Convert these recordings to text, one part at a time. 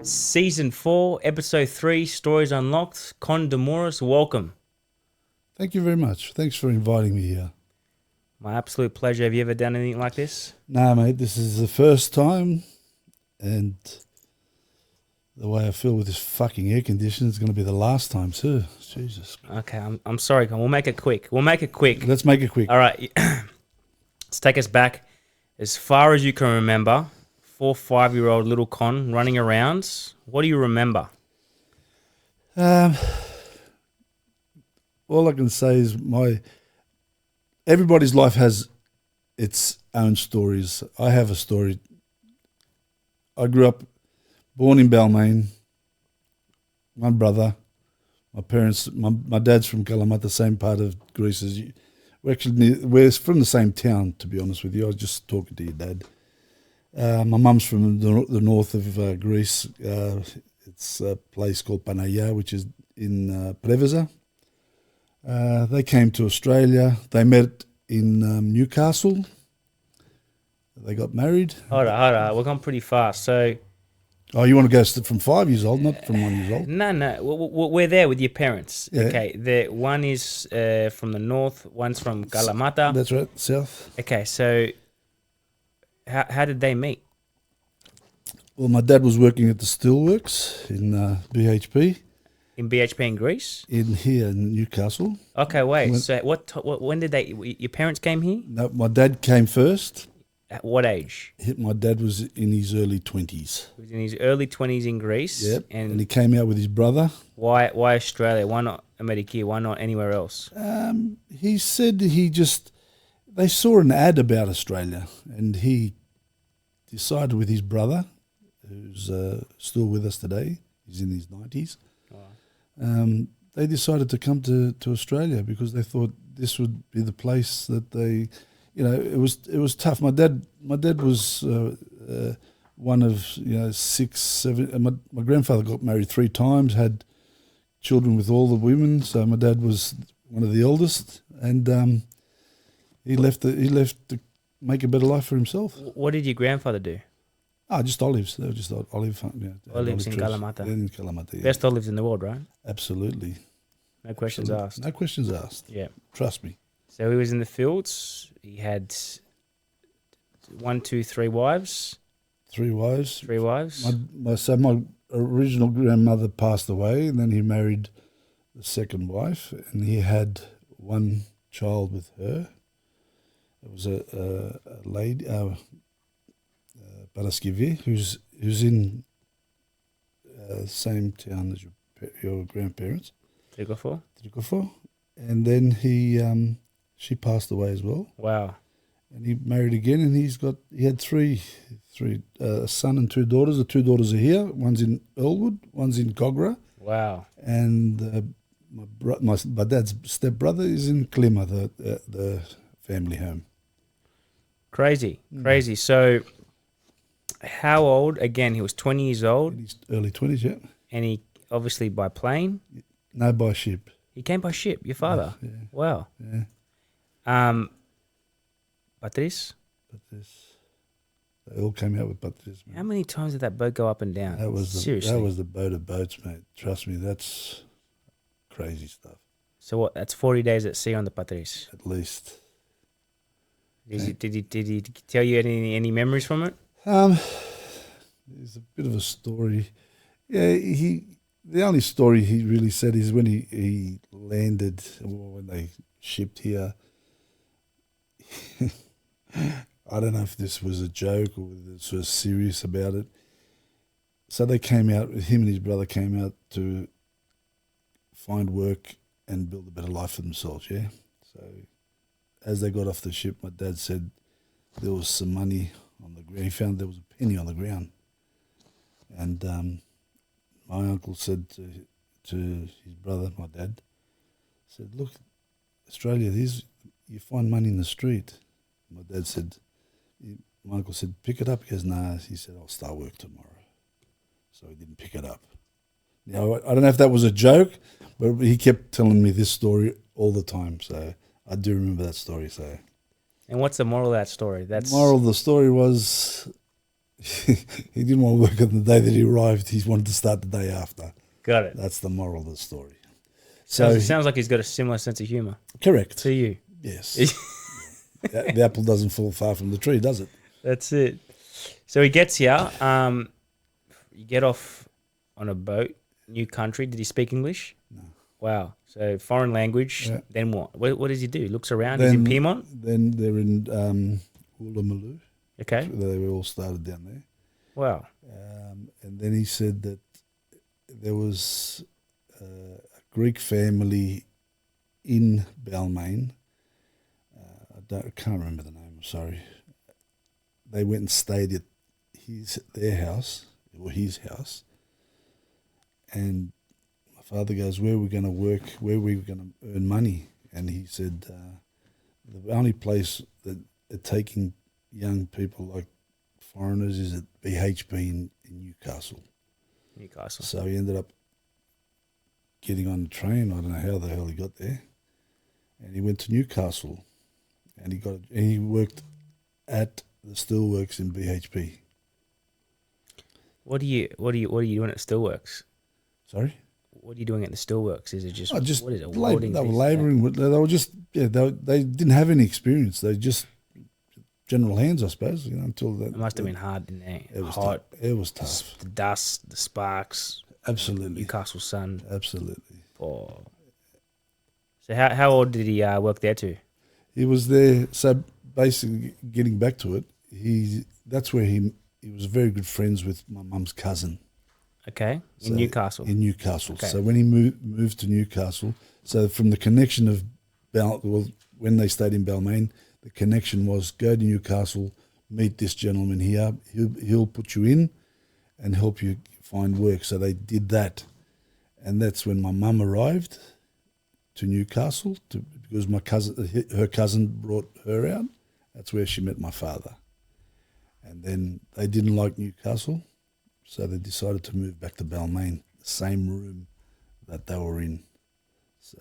Season 4, Episode 3, Stories Unlocked. Con Damouras, welcome. Thank you very much. Thanks for inviting me here. My absolute pleasure. Have you ever done anything like this? Nah, mate, this is the first time, and the way I feel with this fucking air conditioner is going to be the last time too. Jesus. Okay, I'm sorry, Con. We'll make it quick. Let's make it quick. All right. Let's take us back as far as you can remember. 4, 5-year-old little Con running around. What do you remember? All I can say is everybody's life has its own stories. I have a story. I grew up, born in Belmaine. My brother, my parents, my dad's from Kalamata, same part of Greece as you. We're from the same town, to be honest with you. I was just talking to your dad. My mum's from the north of Greece. It's a place called Panagia, which is in Preveza. They came to Australia. They met in Newcastle. They got married. Hold on. We're going pretty fast. So, oh, you want to go from 5 years old, not from 1 year old? No. We're there with your parents. Yeah. Okay. One is from the north. One's from Kalamata. That's right, south. Okay. So, how did they meet? Well, my dad was working at the steelworks in BHP. In BHP in Greece? In here in Newcastle. Okay, wait. So when did your parents came here? No, my dad came first. At what age? My dad was in his early 20s. He was in his early 20s in Greece. Yep. And he came out with his brother. Why Australia? Why not America? Why not anywhere else? He said they saw an ad about Australia, and he decided with his brother, who's still with us today, he's in his 90s, they decided to come to Australia because they thought this would be the place that they, it was tough. My dad was one of 6, 7. My grandfather got married 3 times, had children with all the women. So my dad was one of the eldest, and he left to make a better life for himself. What did your grandfather do? Just olives. They were just olive. Olives in Kalamata. In Kalamata, yeah. Best olives in the world, right? Absolutely. No questions asked. No questions asked. Yeah. Trust me. So he was in the fields. He had 1, 2, 3 wives. 3 wives. 3 wives. My original grandmother passed away, and then he married the second wife, and he had 1 child with her. It was a lady, Paraskivi, who's in same town as your grandparents. Trikofo. And then she passed away as well. Wow. And he married again, and he had three a son and 2 daughters. The 2 daughters are here. One's in Earlwood, one's in Cogra. Wow. And my dad's stepbrother is in Klima, the family home. Crazy. So, how old? Again, he was 20 years old. In his early 20s, yeah. And he obviously by plane? No, by ship. He came by ship, your father? Yeah. Wow. Yeah. Patrice? They all came out with Patrice, mate. How many times did that boat go up and down? Seriously? That was the boat of boats, mate. Trust me, that's crazy stuff. So what? That's 40 days at sea on the Patrice? At least. Did he tell you any memories from it? There's a bit of a story. Yeah, the only story he really said is when he landed, or when they shipped here. I don't know if this was a joke or whether this was serious about it. So they came out, him and his brother came out to find work and build a better life for themselves, yeah? So as they got off the ship, my dad said there was some money on the ground. He found there was a penny on the ground. And my uncle said to his brother, my dad, said, look, Australia, you find money in the street. My dad said, my uncle said, pick it up. He goes, nah. He said, I'll start work tomorrow. So he didn't pick it up. Now, I don't know if that was a joke, but he kept telling me this story all the time. So I do remember that story. So And what's the moral of that story? The moral of the story was, he didn't want to work on the day that he arrived. He wanted to start the day after. Got it. That's the moral of the story. So it sounds like he's got a similar sense of humor Correct. to you. Yes. The apple doesn't fall far from the tree, does it? That's it. So he gets here. You get off on a boat, new country. Did he speak English? No. Wow. So foreign language. Yeah. Then what? What does he do? Looks around. He's in Piedmont. Then they're in Woolloomooloo. Okay. They were all started down there. Wow. And then he said that there was a Greek family in Belmaine. I can't remember the name. I'm sorry. They went and stayed at their house or his house, and my father goes, "Where are we going to work? Where are we going to earn money?" And he said, "The only place that are taking young people like foreigners is at BHP in Newcastle." Newcastle. So he ended up getting on the train. I don't know how the hell he got there, and he went to Newcastle, and he worked at the steelworks in BHP. What are you doing at Steelworks? Sorry? What are you doing at the Steelworks? Is it just, what is it? They were labouring. They were just they didn't have any experience. They just general hands, I suppose. Until that. It must have been hard in there. It was hot. It was tough. The dust, the sparks. Absolutely. Newcastle sun. Absolutely. Oh. So how old did he work there to? He was there. So basically, getting back to it, that's where he was very good friends with my mum's cousin. Okay, in Newcastle. In Newcastle. Okay. So when he moved to Newcastle, so from the connection of when they stayed in Belmaine, the connection was go to Newcastle, meet this gentleman here. He'll put you in and help you find work. So they did that, and that's when my mum arrived to Newcastle because her cousin brought her out. That's where she met my father. And then they didn't like Newcastle, so they decided to move back to Belmaine, the same room that they were in. So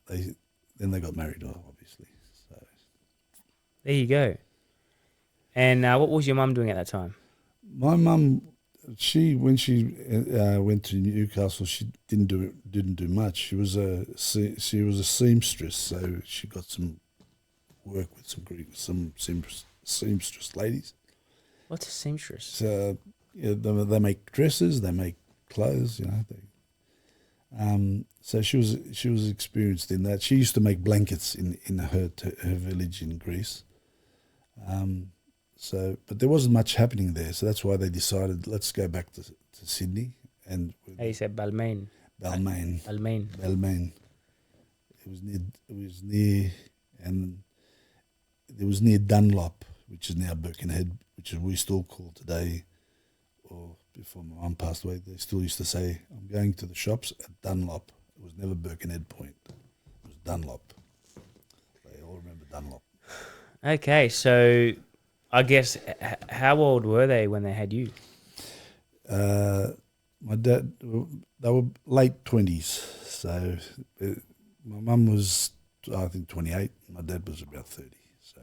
then they got married, obviously. So there you go. And what was your mum doing at that time? My mum, when she went to Newcastle, she didn't do much. She was a seamstress, so she got some work with some seamstress ladies. What's a seamstress? So they make dresses, they make clothes, so she was experienced in that. She used to make blankets in her village in Greece. But there wasn't much happening there, so that's why they decided let's go back to Sydney. And how you said Balmain? Belmaine. Balmain. Belmaine. It was near Dunlop, which is now Birkenhead, which we still call today, or before my mum passed away, they still used to say, I'm going to the shops at Dunlop. It was never Birkenhead Point. It was Dunlop. They all remember Dunlop. Okay, so I guess how old were they when they had you? My dad, they were late 20s. So my mum was, I think, 28. My dad was about 30. So.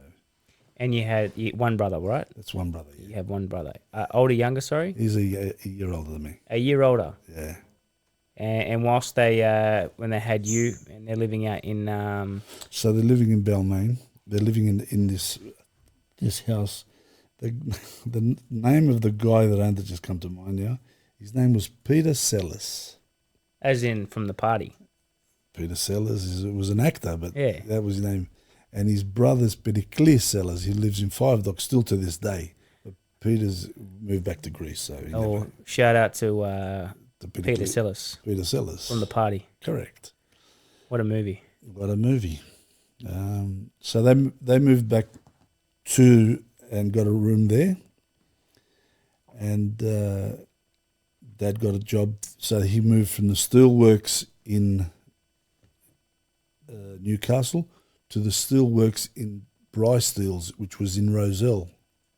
And you had one brother, right? That's one brother, yeah. You have one brother. Older, younger, sorry? He's a year older than me. A year older? Yeah. And whilst when they had you, and they're living out in... So they're living in Belmaine. They're living in this house. The name of the guy that owned it just come to mind now. His name was Peter Sellers. As in from the party? Peter Sellers was an actor, but yeah, that was his name. And his brother's Pericles Sellers. He lives in Five Dock still to this day. But Peter's moved back to Greece. So shout out to Peter Sellers. Peter Sellers. From the party. Correct. What a movie. What a movie. So they moved back and got a room there. And Dad got a job. So he moved from the steelworks in Newcastle to the steelworks in Bryce Steels, which was in Rozelle,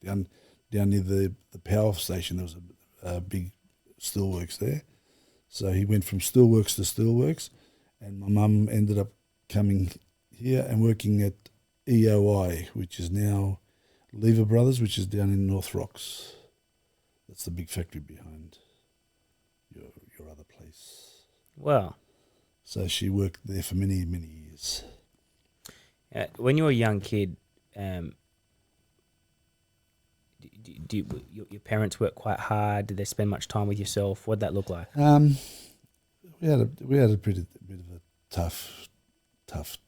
down near the power station. There was a big steelworks there. So he went from steelworks to steelworks, and my mum ended up coming here and working at EOI, which is now Lever Brothers, which is down in North Rocks. That's the big factory behind your other place. Wow. So she worked there for many, many years. When you were a young kid, your parents work quite hard? Did they spend much time with yourself? What did that look like? We had a bit of a tough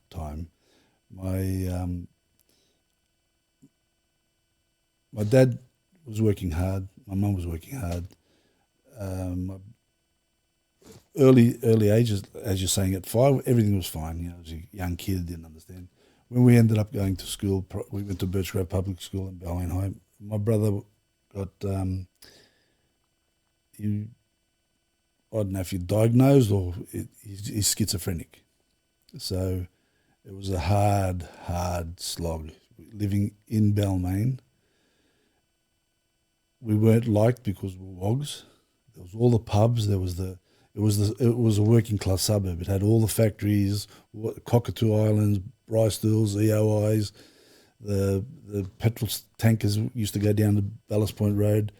time. My dad was working hard. My mum was working hard. My early ages, as you're saying, at 5, everything was fine. You know, I was a young kid, didn't understand. When we ended up going to school, we went to Birchgrove Public School in Belmaine High. My brother got, I don't know if you're diagnosed or he's schizophrenic. So it was a hard slog living in Belmaine. We weren't liked because we were wogs. There was all the pubs. It was a working class suburb. It had all the factories, Cockatoo Islands, Bricedales, EOIs. The petrol tankers used to go down to Ballast Point Road.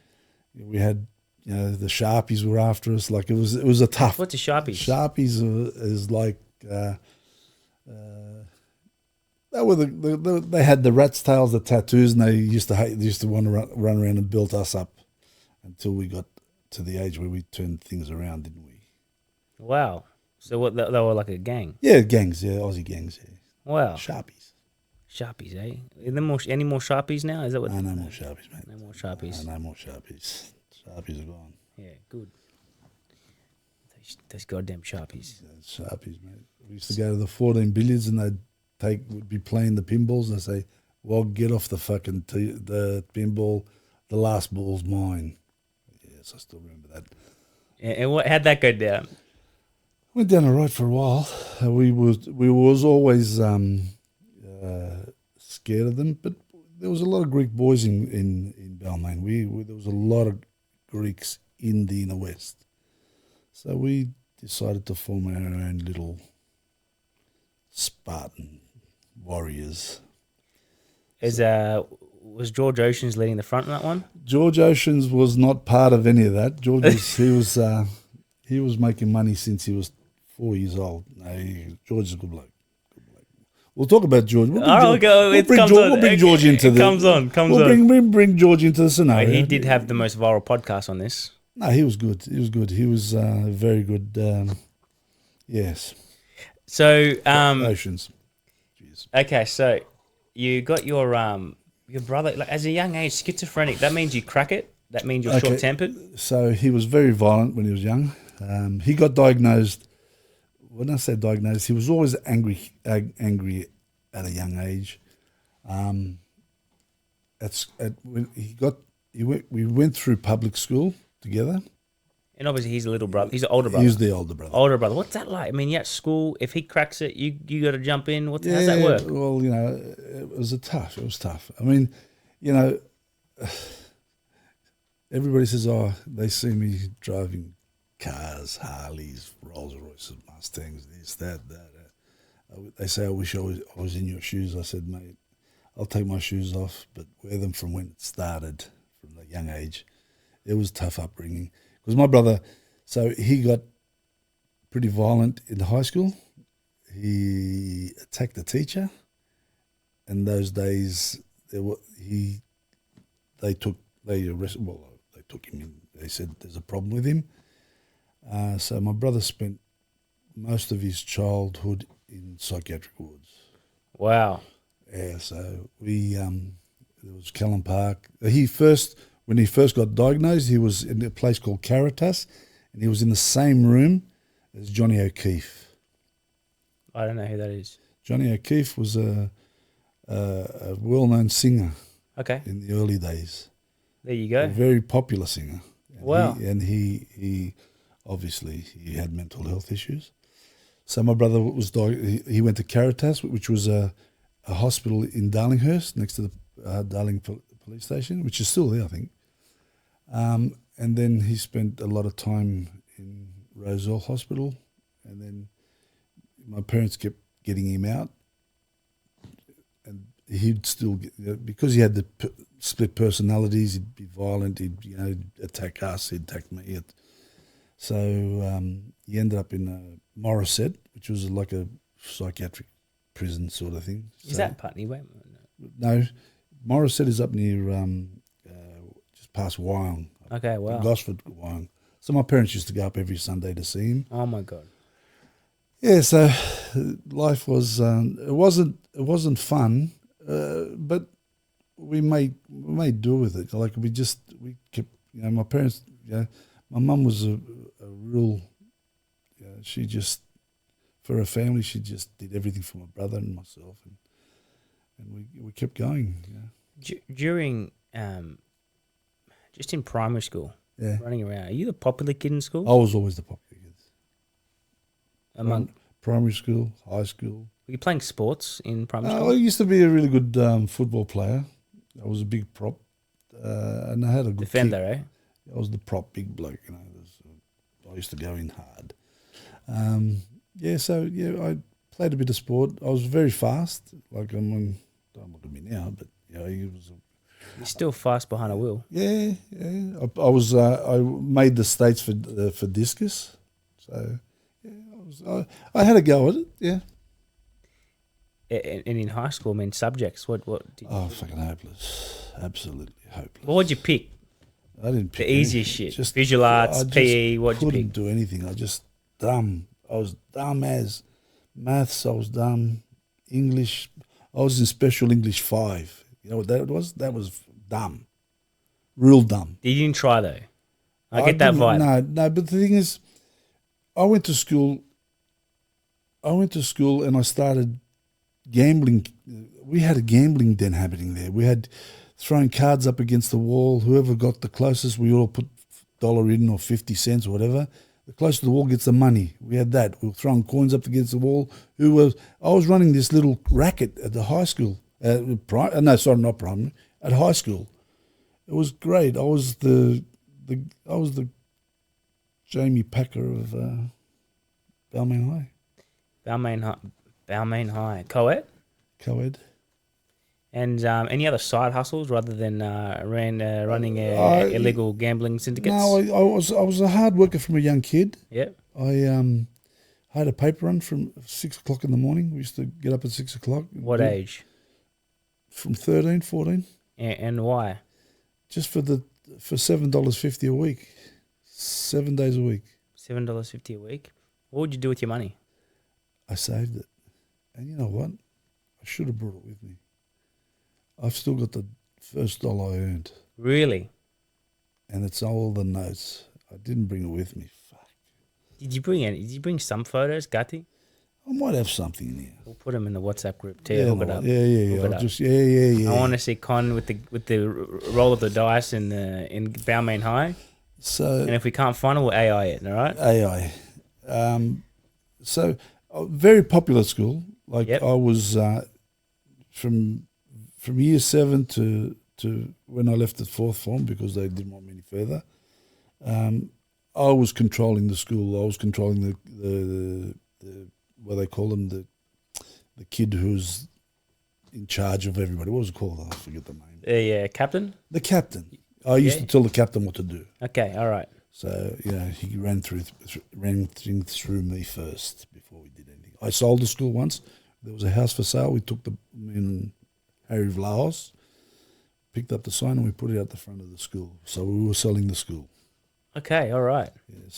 We had, you know, the Sharpies were after us. Like it was a tough. What's a Sharpies? Sharpies is like they had the rat's tails, the tattoos, and they used to want to run around and build us up until we got to the age where we turned things around, didn't we? Wow. So what? They were like a gang. Yeah, gangs. Yeah, Aussie gangs. Yeah. Wow. Sharpies. Sharpies, eh? Are there any more Sharpies now? Is that what? No more Sharpies, mate. No more Sharpies. No more Sharpies. Sharpies are gone. Yeah, good. Those goddamn Sharpies. Yeah, Sharpies, mate. We used to go to the 14 billiards and would be playing the pinballs. They say, "Well, get off the fucking the pinball. The last ball's mine." Yes, I still remember that. And how'd that go down? Went down the road for a while. We was always scared of them, but there was a lot of Greek boys in Balmain. There was a lot of Greeks in the inner west, so we decided to form our own little Spartan warriors. Was George Oceans leading the front in that one? George Oceans was not part of any of that. George he was making money since he was 4 years old. No, George is a good bloke. We'll talk about George. We'll bring George into the. We'll bring George into the scenario. He did have the most viral podcast on this. No, he was good. He was very good. Yes. So Oceans. Jeez. Okay, so you got your brother, like, as a young age, schizophrenic. That means you crack it. That means you're short-tempered. So he was very violent when he was young. He got diagnosed. When I say diagnosed, he was always angry at a young age. We went through public school together. And obviously he's a little brother. He's an older brother. He's the older brother. Older brother. What's that like? I mean, you're at school. If he cracks it, you got to jump in. How's that work? Well, you know, it was tough. I mean, you know, everybody says, oh, they see me driving cars, Harleys, Rolls-Royces, Mustangs, this, that. They say, I wish I was in your shoes. I said, mate, I'll take my shoes off, but wear them from when it started, from a young age. It was tough upbringing. Because my brother, so he got pretty violent in high school. He attacked a teacher. And those days, they took him in. They said there's a problem with him. So my brother spent most of his childhood in psychiatric wards. Wow. Yeah, so there was Callan Park. When he first got diagnosed, he was in a place called Caritas, and he was in the same room as Johnny O'Keefe. I don't know who that is. Johnny O'Keefe was a well-known singer. Okay. In the early days. There you go. A very popular singer. And wow. He obviously he had mental health issues. So my brother he went to Caritas, which was a hospital in Darlinghurst next to the Darling police station, which is still there, I think. And then he spent a lot of time in Rozelle Hospital, and then my parents kept getting him out, and he'd still get, because he had the split personalities. He'd be violent. He'd attack us. He'd attack me. So he ended up in Morisset, which was like a psychiatric prison sort of thing. Is that Putney? Wait, no, Morisset is up near just past Wyong. Okay, wow. Gosford, Wyong. So my parents used to go up every Sunday to see him. Oh my God. Yeah, so life was it wasn't fun, but we made do with it. Like we kept, my parents, my mum was a real, she just, for her family, she just did everything for my brother and myself, and we kept going. During just in primary school, running around, are you the popular kid in school? I was always the popular kid. Among primary school, high school. Were you playing sports in primary school? I used to be a really good football player. I was a big prop, and I had a good defender, kick. eh? I was the prop, big bloke. I used to go in hard. I played a bit of sport. I was very fast. Like don't look at me now, but he was. You're still fast behind a wheel. Yeah. I was. I made the states for discus, so. I had a go at it, yeah. And in high school, subjects, what did you do? Fucking hopeless. Absolutely hopeless. What would you pick? I didn't pick the easiest shit. Just, visual arts, PE, what'd you pick? I couldn't do anything. I just dumb. I was dumb as maths. I was dumb. English. I was in special English 5. You know what that was? That was dumb. Real dumb. You didn't try though. I get that vibe. No, but the thing is, I went to school and I started gambling. We had a gambling den happening there. We had throwing cards up against the wall. Whoever got the closest, we all put $1 in or 50 cents or whatever. The closer to the wall gets the money. We had that. We were throwing coins up against the wall. I was running this little racket at the high school. Not primary. At high school, it was great. I was the Jamie Packer of Belmaine High. Belmaine High. Co-ed? Co-ed. And any other side hustles rather than running illegal gambling syndicates? No, I was a hard worker from a young kid. Yeah. I had a paper run from 6 o'clock in the morning. We used to get up at 6 o'clock. What age? From 13, 14. And why? Just for $7.50 a week. 7 days a week. $7.50 a week? What would you do with your money? I saved it. And you know what? I should have brought it with me. I've still got the first dollar I earned. Really? And it's all the notes. I didn't bring it with me. Fuck. Did you bring any? Did you bring some photos, Gatti? I might have something in here. We'll put them in the WhatsApp group too. Yeah, Hook it up. Yeah. I want to see Con with the roll of the dice in Balmain High. So, and if we can't find it, we'll AI it. All right. AI. So very popular school. Like I was from year 7 to when I left the 4th form because they didn't want me any further. I was controlling the school. I was controlling the what they call them, the kid who's in charge of everybody. What was it called? I forget the name. Captain? The captain. I used to tell the captain what to do. Okay, all right. So, he ran things through me first before we did anything. I sold the school once. There was a house for sale. We took me and Harry Vlahos, picked up the sign and we put it out the front of the school. So we were selling the school. Okay, all right. Yeah,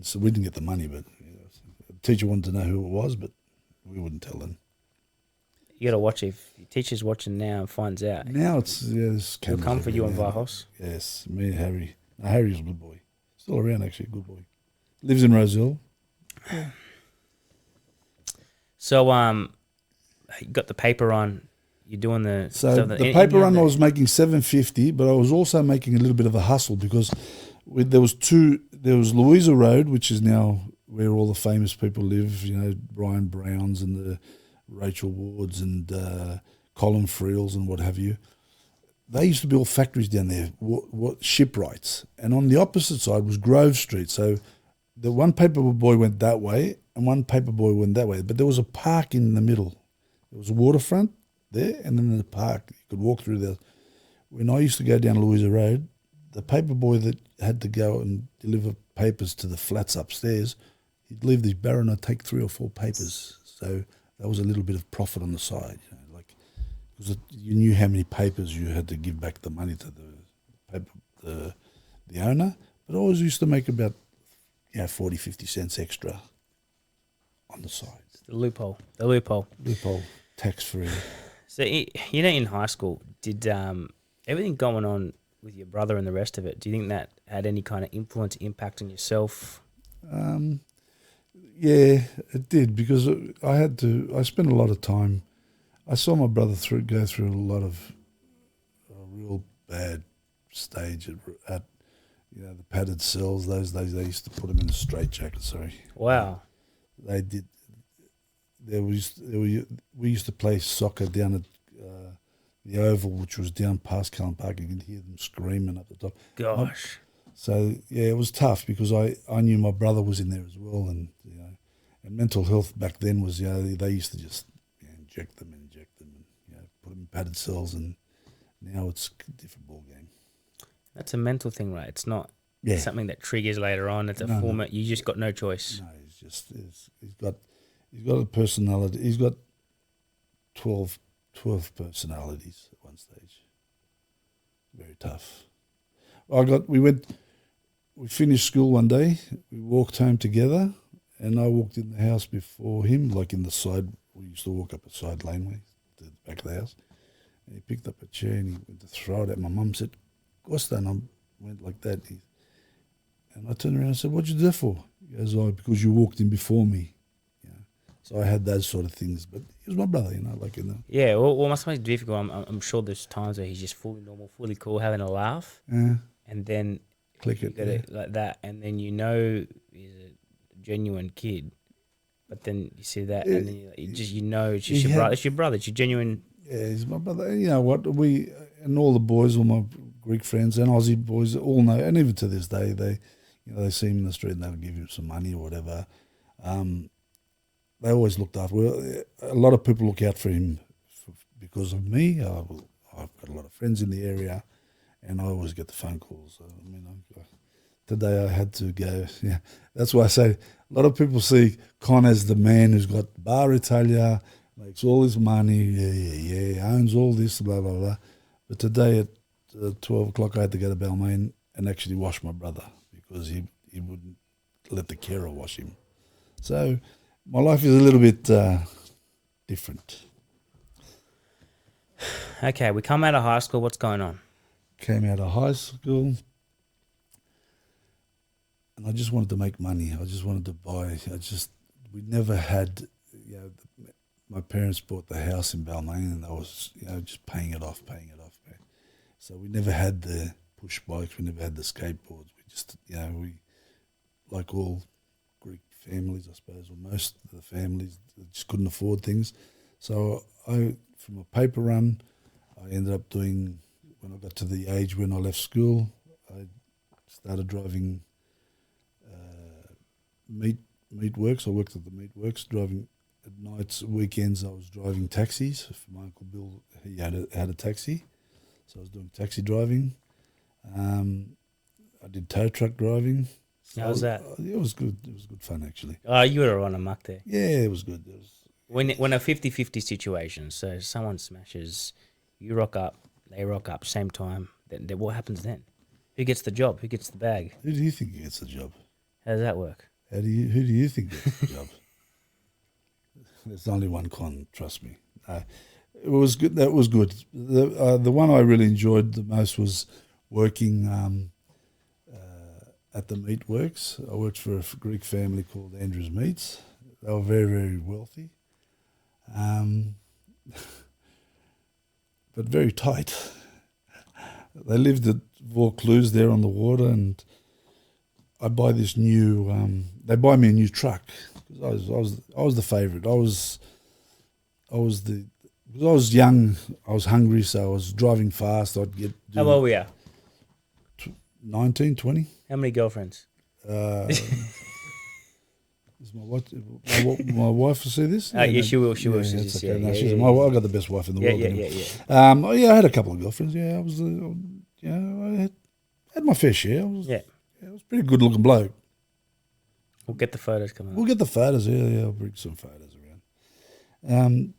so we didn't get the money, but the teacher wanted to know who it was, but we wouldn't tell them. You got to watch if your teacher's watching now and finds out. Now it's he'll come for you and Vlahos. Yes, me and Harry. No, Harry's a good boy. Still around, actually, good boy. Lives in Rosehill. Yeah. So, you got the paper on. You're doing the... So the paper run, I was making $7.50, but I was also making a little bit of a hustle because there was Louisa Road, which is now where all the famous people live, Brian Browns and the Rachel Wards and Colin Friels and what have you. They used to build factories down there, shipwrights. And on the opposite side was Grove Street. So the one paper boy went that way and one paper boy went that way. But there was a park in the middle. There was a waterfront. there, and then in the park you could walk through there. When I used to go down Louisa Road, the paper boy that had to go and deliver papers to the flats upstairs, he'd leave this barrow and I'd take 3 or 4 papers. So that was a little bit of profit on the side, because you knew how many papers you had to give back the money to the owner. But I always used to make about 40, 50 cents extra on the side. It's the loophole. The loophole. Loophole, tax-free. So, in high school, did everything going on with your brother and the rest of it, do you think that had any kind of influence, impact on yourself? Yeah, it did, because I spent a lot of time. I saw my brother go through a lot of real bad stage at the padded cells. Those days they used to put him in a straitjacket. Sorry. Wow. They did. We used to play soccer down at the Oval, which was down past Cullen Park. You could hear them screaming up the top. Gosh. So yeah, it was tough, because I knew my brother was in there as well, and and mental health back then was they used to just inject them, and put them in padded cells, and now it's a different ball game. That's a mental thing, right? It's not something that triggers later on. It's a format. You just got no choice. No, he's got a personality. He's got 12 personalities at one stage. Very tough. We finished school one day. We walked home together, and I walked in the house before him, like in the side. We used to walk up a side laneway to the back of the house. And he picked up a chair and he went to throw it at my mum. Said, "Costa," and I went like that. And I turned around and said, "What'd you do that for?" He goes, "Oh, because you walked in before me." So I had those sort of things, but he was my brother, Yeah, well, must be difficult. I'm sure there's times where he's just fully normal, fully cool, having a laugh, and then click it like that, and then he's a genuine kid, but then you see that, and then it's just your brother. It's your brother. It's your genuine. Yeah, he's my brother. And you know what? We and all the boys, all my Greek friends and Aussie boys, all know, and even to this day, they see him in the street and they'll give him some money or whatever. They always looked after. Well, a lot of people look out for him because of me. I've got a lot of friends in the area, and I always get the phone calls. Today I had to go. Yeah, that's why I say a lot of people see Con as the man who's got Bar Italia, makes all his money, owns all this, blah blah blah. But today at 12 o'clock, I had to go to Belmaine and actually wash my brother because he wouldn't let the carer wash him. So my life is a little bit different. Okay, we come out of high school. What's going on? Came out of high school, and I just wanted to make money. I just wanted to buy. We never had. My parents bought the house in Belmaine, and I was just paying it off. So we never had the push bikes. We never had the skateboards. We just we like all Greek families, I suppose, or most of the families, just couldn't afford things. So from a paper run, I ended up doing, when I got to the age when I left school, I started driving meat works. I worked at the meat works, driving at nights, weekends. I was driving taxis for my Uncle Bill. He had a taxi, so I was doing taxi driving. I did tow truck driving. How was that? It was good. It was good fun, actually. Oh, you were on a muck there. Yeah, it was good. When a 50-50 situation, so someone smashes, you rock up, they rock up, same time, then what happens then? Who gets the job? Who gets the bag? Who do you think gets the job? How does that work? Who do you think gets the job? There's only one Con, trust me. It was good. That was good. The one I really enjoyed the most was working at the meat works. I worked for a Greek family called Andrew's Meats. They were very, very wealthy, but very tight. They lived at Vaucluse there on the water, and I buy this new. They buy me a new truck because I was the favourite. I was young. I was hungry, so I was driving fast. How old were you? 19, 20. How many girlfriends? Is my wife will see this? Yeah, she will. She will. Yeah, She's, that's okay. yeah, No, yeah, she's yeah, I got the best wife in the yeah, world. yeah, anyway. yeah, yeah. Yeah, I had a couple of girlfriends. Yeah, I was, I had my fair share. I was a pretty good looking bloke. We'll get the photos coming We'll up. get the photos. Yeah, I'll bring some photos around.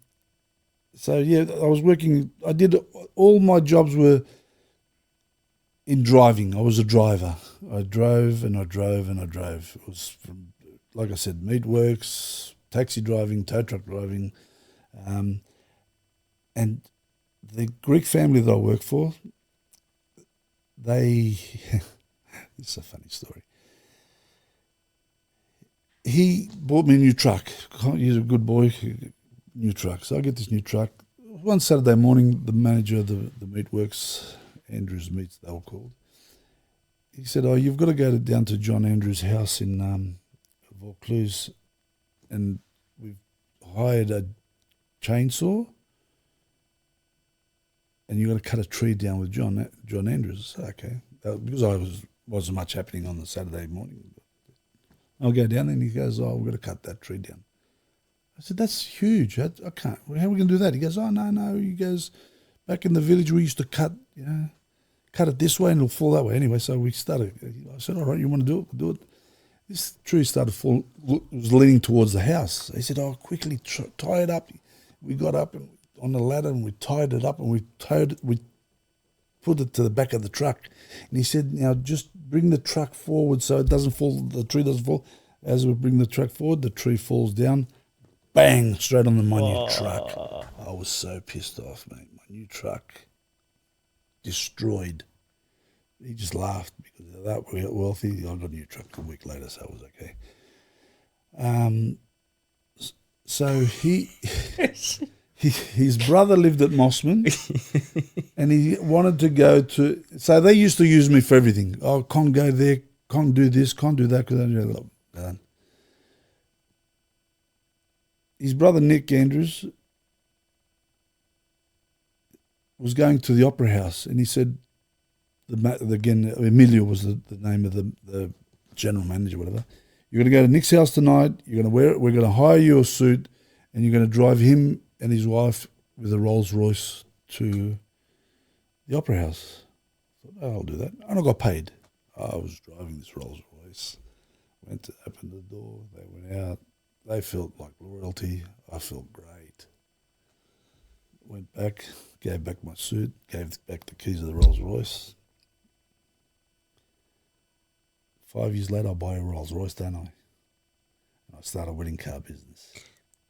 So yeah, I was working. I did all my jobs were in driving. I was a driver. I drove and I drove and I drove. It was from, like I said, meatworks, taxi driving, tow truck driving, and the Greek family that I work for, they. This is a funny story. He bought me a new truck. He's a good boy. New truck. So I get this new truck. One Saturday morning, the manager of the meatworks, Andrews Meats, they were called. He said, "Oh, you've got to go down to John Andrews' house in Vaucluse, and we've hired a chainsaw, and you've got to cut a tree down with John Andrews." I said, okay, because wasn't much happening on the Saturday morning. I'll go down there, and he goes, "Oh, we've got to cut that tree down." I said, "That's huge. I can't. How are we going to do that?" He goes, "Oh, no. He goes, "Back in the village, we used to cut it this way and it'll fall that way." Anyway, so we started. I said, "All right, you want to do it? We'll do it." This tree started falling. It was leaning towards the house. He said, "Oh, quickly tie it up." We got up and on the ladder and we tied it up and we put it to the back of the truck. And he said, "Now just bring the truck forward so it doesn't fall. The tree doesn't fall." As we bring the truck forward, the tree falls down. Bang! Straight on my new truck. I was so pissed off, mate. My new truck destroyed. He just laughed because of that wealthy. I got a new truck a week later, so it was okay. So his brother lived at Mossman, and he wanted to go to. So they used to use me for everything. Oh, can't go there, can't do this, can't do that. Because his brother Nick Andrews was going to the Opera House, and he said, again, Emilio was the name of the general manager, whatever. "You're going to go to Nick's house tonight. You're going to wear it. We're going to hire you a suit, and you're going to drive him and his wife with a Rolls-Royce to the Opera House." I thought, "Oh, I'll do that." And I got paid. I was driving this Rolls-Royce. Went to open the door. They went out. They felt like royalty. I felt great. Went back, gave back my suit, gave back the keys of the Rolls-Royce. 5 years later, I buy a Rolls-Royce, don't I? And I start a wedding car business.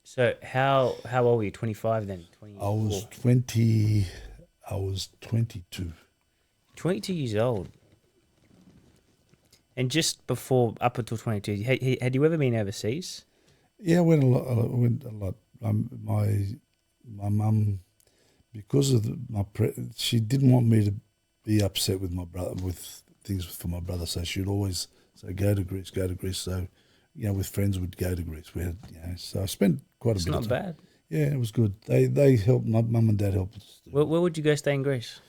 So how old were you? 25 then? 24? I was 20. I was 22. 22 years old. And just before, up until 22, had you ever been overseas? Yeah, I went a lot. My mum, because of she didn't want me to be upset with my brother with things for my brother, so she'd always say, go to Greece. So, with friends we'd go to Greece. We had, so I spent quite a bit of time. It's not bad. Yeah, it was good. They helped. My mum and dad helped us. Where would you go stay in Greece?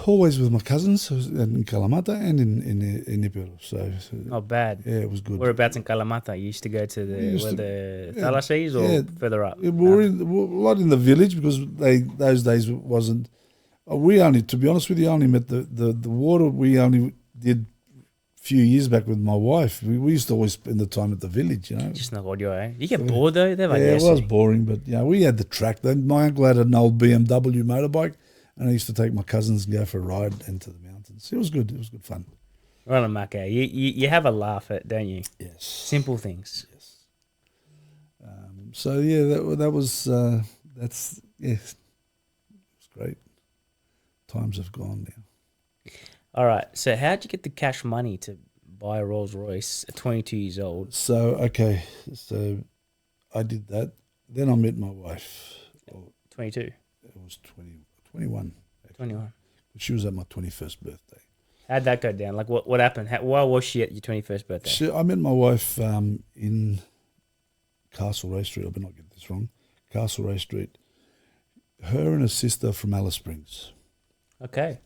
Always with my cousins in Kalamata and in Epirus. So Not bad. Yeah, it was good. Whereabouts in Kalamata? You used to go to the Thalassees or further up? We were a lot in the village because those days wasn't. To be honest with you, I only met the water. We only did a few years back with my wife. We used to always spend the time at the village, Just not audio, eh? You get bored though. It was boring, but we had the track. My uncle had an old BMW motorbike. And I used to take my cousins and go for a ride into the mountains. It was good. It was good fun. Right on, Marco. You have a laugh at, don't you? Yes. Simple things. Yes. So that was that's it was great. Times have gone now. All right. So how'd you get the cash money to buy a Rolls-Royce at 22 years old? So I did that. Then I met my wife. 22. It was 21. 21. She was at my 21st birthday. How'd that go down? Like, what happened? Why was she at your 21st birthday? I met my wife in Castlereagh Street. I better not get this wrong. Castlereagh Street. Her and her sister from Alice Springs. Okay.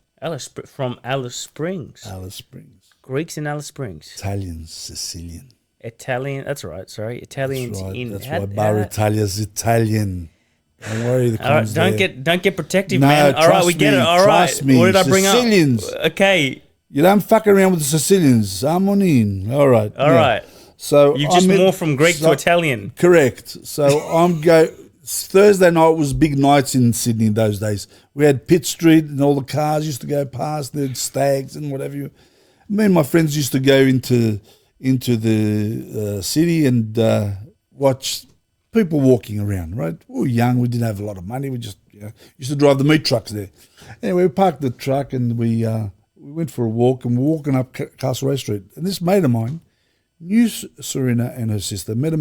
From Alice Springs. Alice Springs. Greeks in Alice Springs. Italians, Sicilian. Italian. That's right. Sorry, Italians That's right. in. That's why Bar Italia's Italian. Don't worry, the All right, comms there. don't get protective, No, man. All right, we trust get it. me, All right, trust me. what did I bring Sicilians. up? Okay, You don't fuck around with the Sicilians. I'm on in. All right. all right. So You've just morphed from Greek to Italian. Correct. So Thursday night was big nights in Sydney in those days. We had Pitt Street and all the cars used to go past, the stags and whatever. Me and my friends used to go into the city and watch people walking around, right? We were young, we didn't have a lot of money, we just used to drive the meat trucks there. Anyway, we parked the truck and we went for a walk, and we're walking up Castlereagh Street. And this mate of mine knew Serena and her sister, met them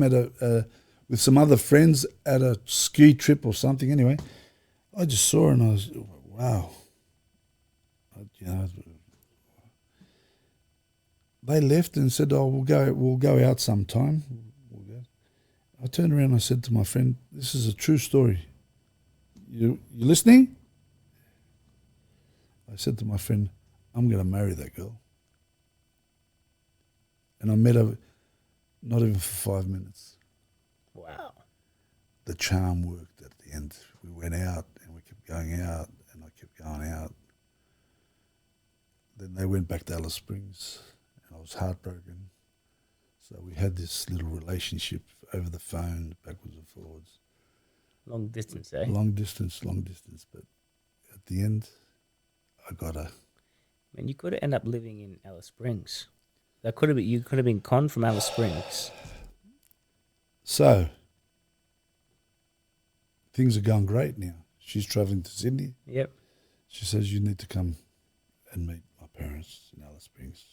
with some other friends at a ski trip or something. Anyway, I just saw her and I was, wow. They left and said, "Oh, we'll go out sometime." I turned around and I said to my friend, "This is a true story. You listening?" I said to my friend, "I'm going to marry that girl." And I met her not even for 5 minutes. Wow. The charm worked at the end. We went out and we kept going out and I kept going out. Then they went back to Alice Springs and I was heartbroken. So we had this little relationship over the phone, backwards and forwards. Long distance, eh? Long distance. But at the end, I got her. Man, you could have ended up living in Alice Springs. You could have been conned from Alice Springs. So, things are going great now. She's travelling to Sydney. Yep. She says, "You need to come and meet my parents in Alice Springs."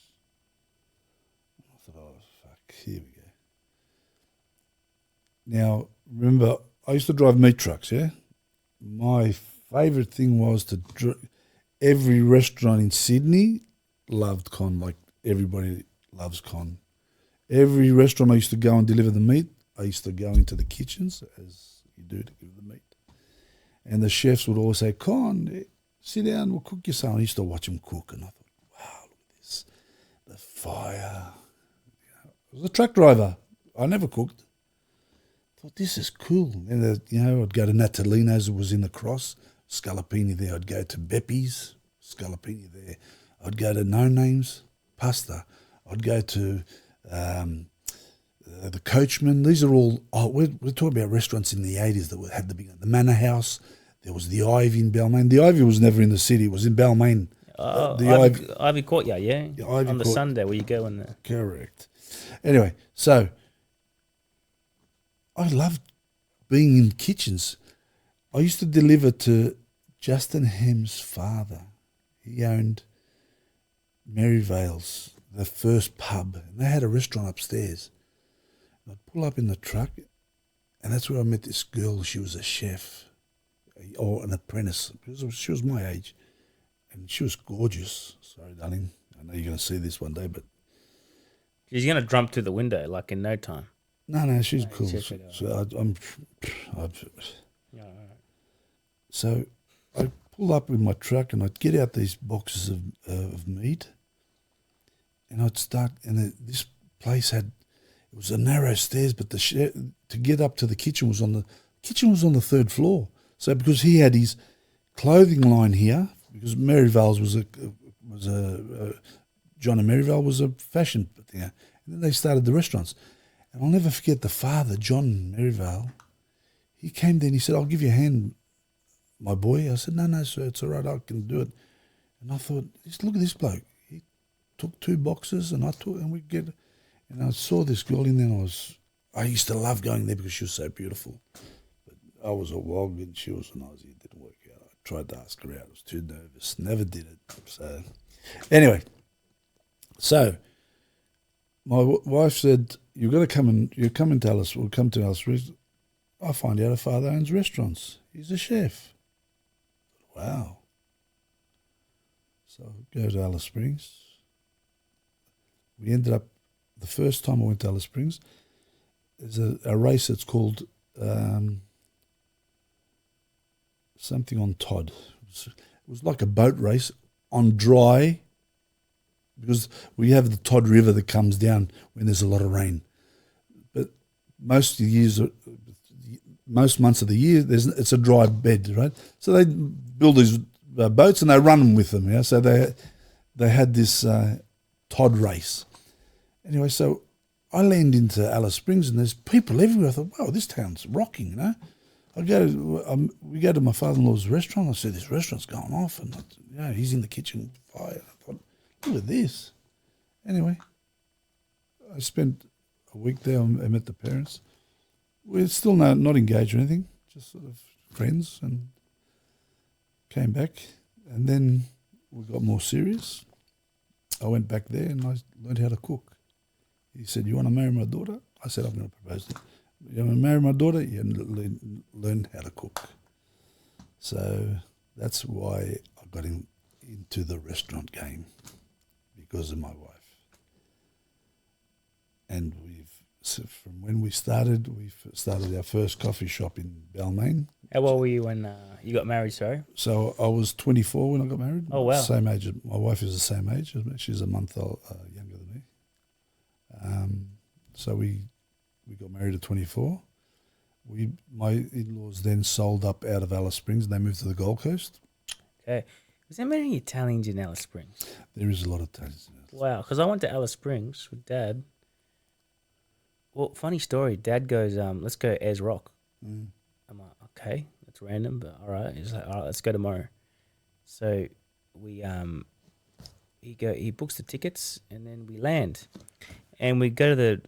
I thought, oh, fuck, here we go. Now, remember, I used to drive meat trucks, yeah? My favourite thing was every restaurant in Sydney loved con, like everybody loves con. Every restaurant I used to go and deliver the meat, I used to go into the kitchens, as you do to give the meat. And the chefs would always say, "Con, sit down, we'll cook you some." I used to watch them cook, and I thought, wow, look at this. The fire. I was a truck driver. I never cooked. I thought, this is cool. And, I'd go to Natalino's, it was in the Cross. Scalapini there. I'd go to Beppy's, Scalapini there. I'd go to No Names, pasta. I'd go to the Coachman. These are all, we're talking about restaurants in the 80s that had the Manor House. There was the Ivy in Belmaine. The Ivy was never in the city. It was in Balmain. The Ivy Courtyard, yeah? Ivy on the Sunday where you go in there. Correct. Anyway, so I loved being in kitchens. I used to deliver to Justin Hem's father. He owned Maryvale's, the first pub, and they had a restaurant upstairs. I'd pull up in the truck, and that's where I met this girl. She was a chef or an apprentice, because she was my age, and she was gorgeous. Sorry, darling. I know you're going to see this one day, but she's going to jump through the window like in no time. No, she's cool. So I pull up with my truck and I'd get out these boxes of meat, and I'd start. And this place it was a narrow stairs, but to get up to the kitchen was on the third floor. So because he had his clothing line here, because Maryvale's was a John and Maryvale was a fashion thing, and then they started the restaurants. And I'll never forget the father, John Maryvale. He came there and he said, "I'll give you a hand, my boy." I said, No, sir, it's all right, I can do it. And I thought, look at this bloke. He took 2 boxes and I saw this girl in there, and I used to love going there because she was so beautiful. But I was a wog and she was an Aussie. It didn't work out. I tried to ask her out. I was too nervous. Never did it. So anyway, my wife said, "You've got to you're coming to Alice. We'll come to Alice Springs." I find out her father owns restaurants. He's a chef. Wow. So I go to Alice Springs. We ended up, the first time I went to Alice Springs, there's a race that's called something on Todd. It was like a boat race on dry, because we have the Todd River that comes down when there's a lot of rain. most years, most months of the year, it's a dry bed, right? So they build these boats and they run them with them. Yeah, so they had this Todd race. Anyway, so I land into Alice Springs and there's people everywhere. I thought, wow, this town's rocking, you know. We go to my father-in-law's restaurant. I said, this restaurant's going off, and he's in the kitchen fire. I thought, look at this. Anyway, I spent a week there. I met the parents. We're still not engaged or anything, just sort of friends, and came back. And then we got more serious. I went back there and I learned how to cook. He said, you want to marry my daughter? I said, I'm going to propose to you. You want to marry my daughter? You learn how to cook. So that's why I got into the restaurant game, because of my wife. And from when we started our first coffee shop in Belmaine. How old were you when you got married, sorry? So I was 24 when I got married. Oh, wow. Same age. My wife is the same age. She's a month younger than me. So we got married at 24. My in-laws then sold up out of Alice Springs and they moved to the Gold Coast. Okay. Was there many Italians in Alice Springs? There is a lot of Italians in Alice Springs. Wow, because I went to Alice Springs with Dad. Well, funny story. Dad goes, let's go Ayers Rock. I'm like, okay, that's random, but all right. He's like, all right, let's go tomorrow. So we he books the tickets and then we land. And we go to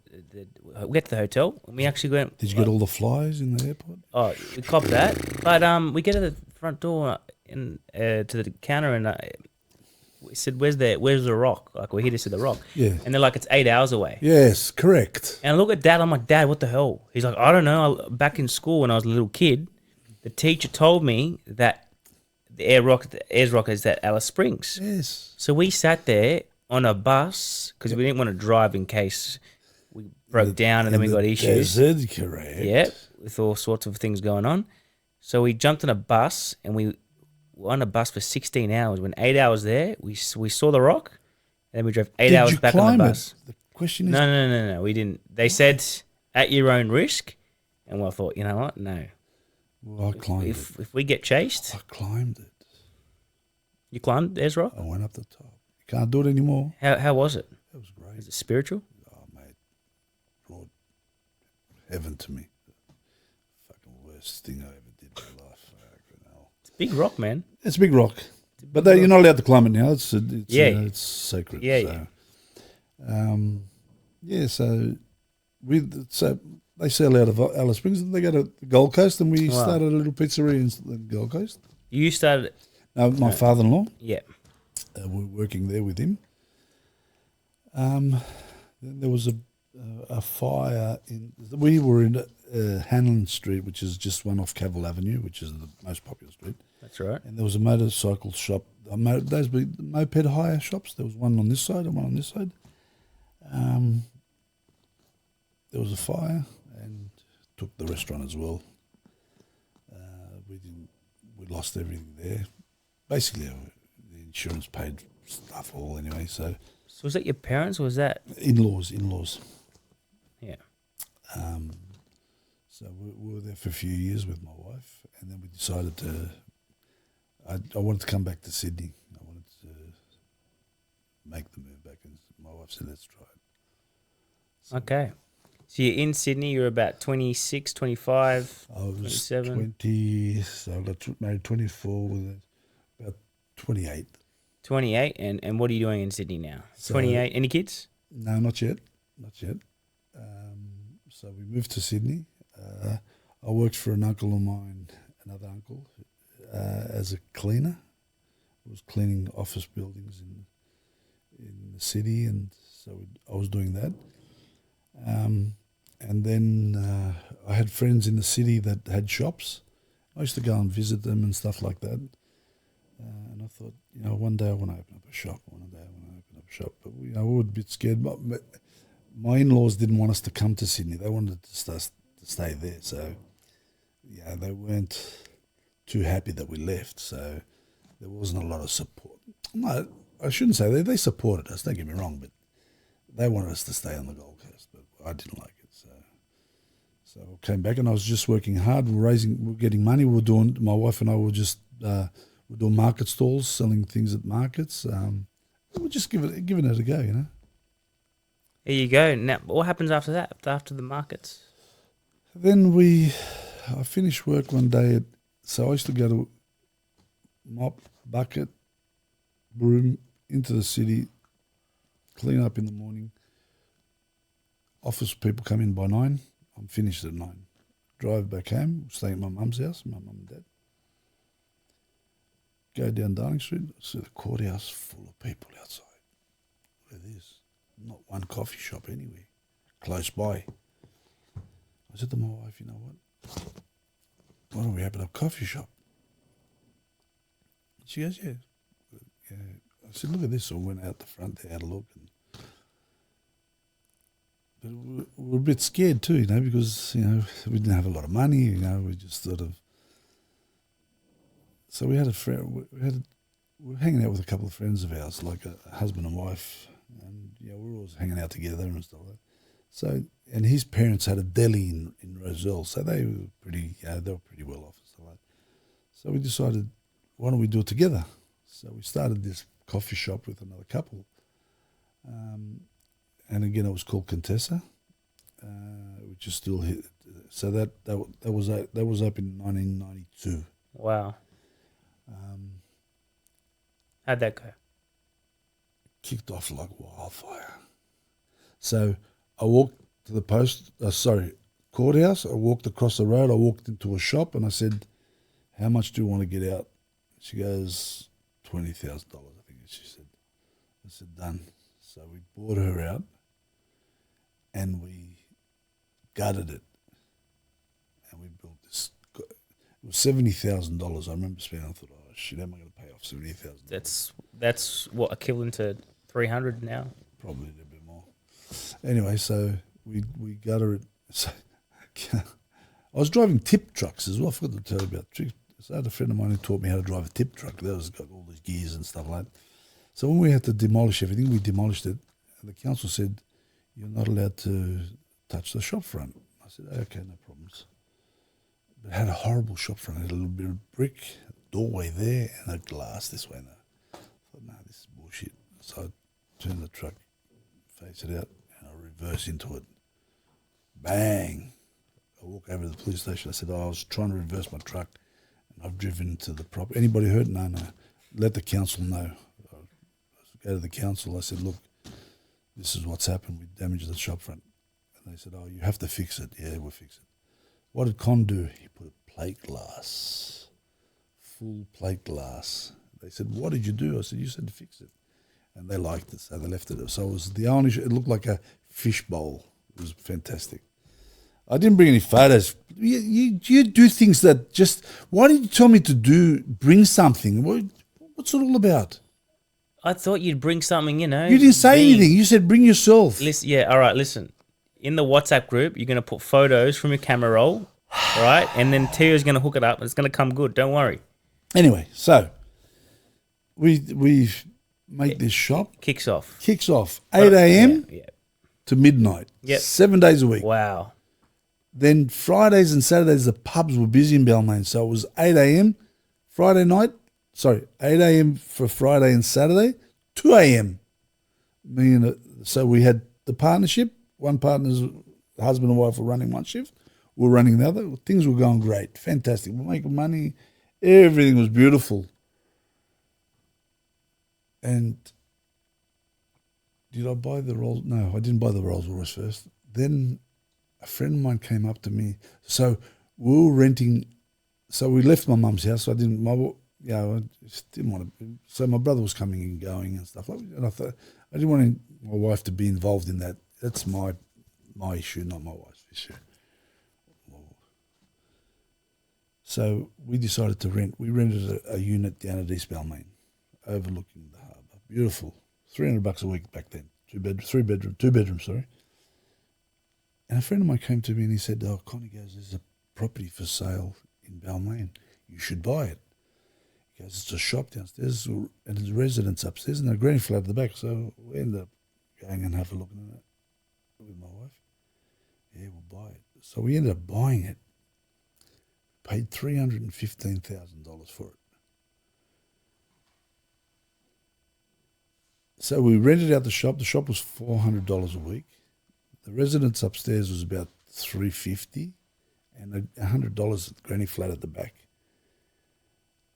we get to the hotel and we actually went. Did you get all the flies in the airport? Oh, we copped that. But we get to the front door and to the counter and we said, "Where's the rock?" Like we're here to see the rock. Yeah. And they're like, "It's 8 hours away." Yes, correct. And I look at Dad. I'm like, "Dad, what the hell?" He's like, "I don't know. Back in school when I was a little kid, the teacher told me that the Ayers Rock is at Alice Springs." Yes. So we sat there on a bus because we didn't want to drive in case we broke down and then we got issues. Desert, correct. Yeah, with all sorts of things going on. So we jumped on a bus and we were on a bus for 16 hours. When 8 hours there, we saw the rock, and then we drove 8 hours back on the bus. The question is, No, we didn't. They said at your own risk, and I thought, you know what? No. Well, I climbed it. If we get chased, I climbed it. you climbed Ayers Rock. I went up the top. You can't do it anymore. How was it? It was great. Was it spiritual? Oh, mate, brought heaven to me. Fucking worst thing I ever did in my life. It's a big rock, man. It's a big rock, but you're not allowed to climb it now. It's sacred. Yeah. So they sail out of Alice Springs and they go to the Gold Coast, and we started a little pizzeria in the Gold Coast. You started. No, my father-in-law. Yeah. We're working there with him. Then there was a fire we were in Hanlon Street, which is just one off Cavill Avenue, which is the most popular street. That's right. And there was a motorcycle shop, those big moped hire shops. There was one on this side and one on this side. There was a fire and took the restaurant as well. We lost everything there. Basically, the insurance paid stuff all anyway. So was that your parents or was that? In-laws. Yeah. So we were there for a few years with my wife, and then we decided I wanted to come back to Sydney. I wanted to make the move back, and my wife said, let's try it. So Okay. So you're in Sydney, you're about 26, 25, I was 27? 20, so I got married 24, with about 28. 28, and what are you doing in Sydney now? So- 28, any kids? No, not yet. So we moved to Sydney. I worked for an uncle of mine, another uncle, as a cleaner. I was cleaning office buildings in the city, and so I was doing that. And then I had friends in the city that had shops. I used to go and visit them and stuff like that. And I thought, one day I want to open up a shop. But we were a bit scared. But my in-laws didn't want us to come to Sydney. They wanted to stay there. So, they weren't too happy that we left. So there wasn't a lot of support. No, I shouldn't say that. They supported us, don't get me wrong, but they wanted us to stay on the Gold Coast. But I didn't like it. So So I came back and I was just working hard. We're getting money. My wife and I were just we're doing market stalls, selling things at markets. We're just giving it a go, you know. There you go. Now, what happens after that? After the markets? Then I finished work one day. So I used to go to mop, bucket, broom into the city, clean up in the morning. Office people come in by 9. I'm finished at 9. Drive back home, staying at my mum's house, my mum and dad. Go down Darling Street, see the courthouse full of people outside. Look at this. Not one coffee shop anywhere. Close by. I said to my wife, you know what? Why don't we open a coffee shop? She goes, yeah. I said, look at this. So I went out the front there, had a look. But we were a bit scared too, you know, because, you know, we didn't have a lot of money, you know, we just sort of... So we had a friend, we were hanging out with a couple of friends of ours, like a husband and wife, and, you know, we were always hanging out together and stuff like that. So, and his parents had a deli in Roselle, so they were pretty, they were pretty well off and stuff like that. So we decided, why don't we do it together? So we started this coffee shop with another couple. And again, it was called Contessa, which is still here. So that was up in 1992. Wow. How'd that go? Kicked off like wildfire. So I walked to the courthouse. I walked across the road. I walked into a shop and I said, "How much do you want to get out?" She goes, $20,000. I think she said. I said, "Done." So we bought her out. And we gutted it, and we built this. It was $70,000. I remember spending. I thought, oh shit, how am I going to pay off $70,000? That's what equivalent to 300 now. Probably a little bit more. Anyway, so we gutted it. So, I was driving tip trucks as well. I forgot to tell you about tricks. So I had a friend of mine who taught me how to drive a tip truck. That was got all these gears and stuff like that. So when we had to demolish everything, we demolished it. And the council said, "You're not allowed to touch the shop front." I said, "Okay, no problems." But it had a horrible shop front. It had a little bit of brick, a doorway there, and a glass this way. And I thought, no, this is bullshit. So I turned the truck, face it out, and I reverse into it. Bang! I walk over to the police station. I said, I was trying to reverse my truck, and I've driven into the property. Anybody hurt? No. Let the council know. I go to the council. I said, look, this is what's happened. We damaged the shop front. And they said, oh, you have to fix it. Yeah, we'll fix it. What did Con do? He put a plate glass, full plate glass. They said, what did you do? I said, you said to fix it. And they liked it, so they left it. So it was the only, it looked like a fish bowl. It was fantastic. I didn't bring any photos. You do things that just, why did you tell me to bring something? What's it all about? I thought you'd bring something, you know. You didn't say anything. You said bring yourself. Listen, yeah, all right, listen. In the WhatsApp group, you're going to put photos from your camera roll, all right? And then Tio's going to hook it up and it's going to come good. Don't worry. Anyway, so we make this shop. Kicks off. 8 a.m. Yeah. to midnight. Yep. 7 days a week. Wow. Then Fridays and Saturdays, the pubs were busy in Belmaine. So it was 8 a.m. 8 a.m. for Friday and Saturday, 2 a.m. So we had the partnership. One partner's husband and wife were running one shift. We were running the other. Things were going great. Fantastic. We're making money. Everything was beautiful. And did I buy the Rolls? No, I didn't buy the Rolls-Royce first. Then a friend of mine came up to me. So we were renting. So we left my mum's house. So I just didn't want to. So my brother was coming and going and stuff like that. And I thought I didn't want my wife to be involved in that. That's my issue, not my wife's issue. So we decided to rent. We rented a unit down at East Belmaine, overlooking the harbour. Beautiful. $300 a week back then. Two bedrooms, sorry. And a friend of mine came to me and he said, oh, Connie goes, there's a property for sale in Belmaine. You should buy it. He goes, it's a shop downstairs and there's residents upstairs and a granny flat at the back. So we ended up going and have a look at it with my wife. Yeah, we'll buy it. So we ended up buying it. Paid $315,000 for it. So we rented out the shop. The shop was $400 a week. The residence upstairs was about $350, and $100 at the granny flat at the back.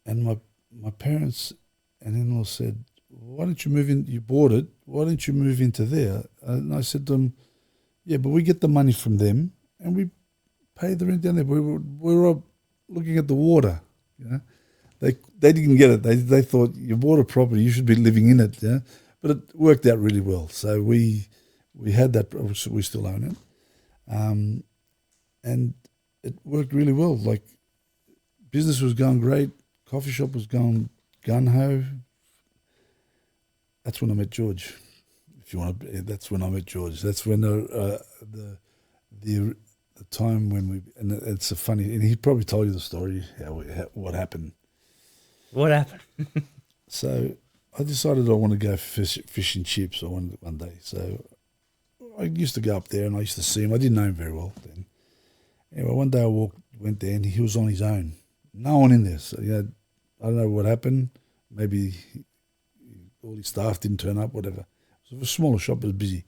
And my parents and in-laws said, "Why don't you move in? You bought it. Why don't you move into there?" And I said to them, "Yeah, but we get the money from them, and we pay the rent down there. We were looking at the water, you know." They didn't get it. They thought, you bought a property, you should be living in it, yeah. But it worked out really well. So we had that. We still own it, and it worked really well. Like, business was going great. Coffee shop was going gun ho. That's when I met George. If you want to, that's when I met George. That's when the time when we, and it's a funny, and he probably told you the story what happened. What happened? So I decided I want to go fish and chips one day. So I used to go up there and I used to see him. I didn't know him very well then. Anyway, one day I went there and he was on his own. No one in there. So, you know, I don't know what happened. Maybe all his staff didn't turn up, whatever. It was a smaller shop, it was busy.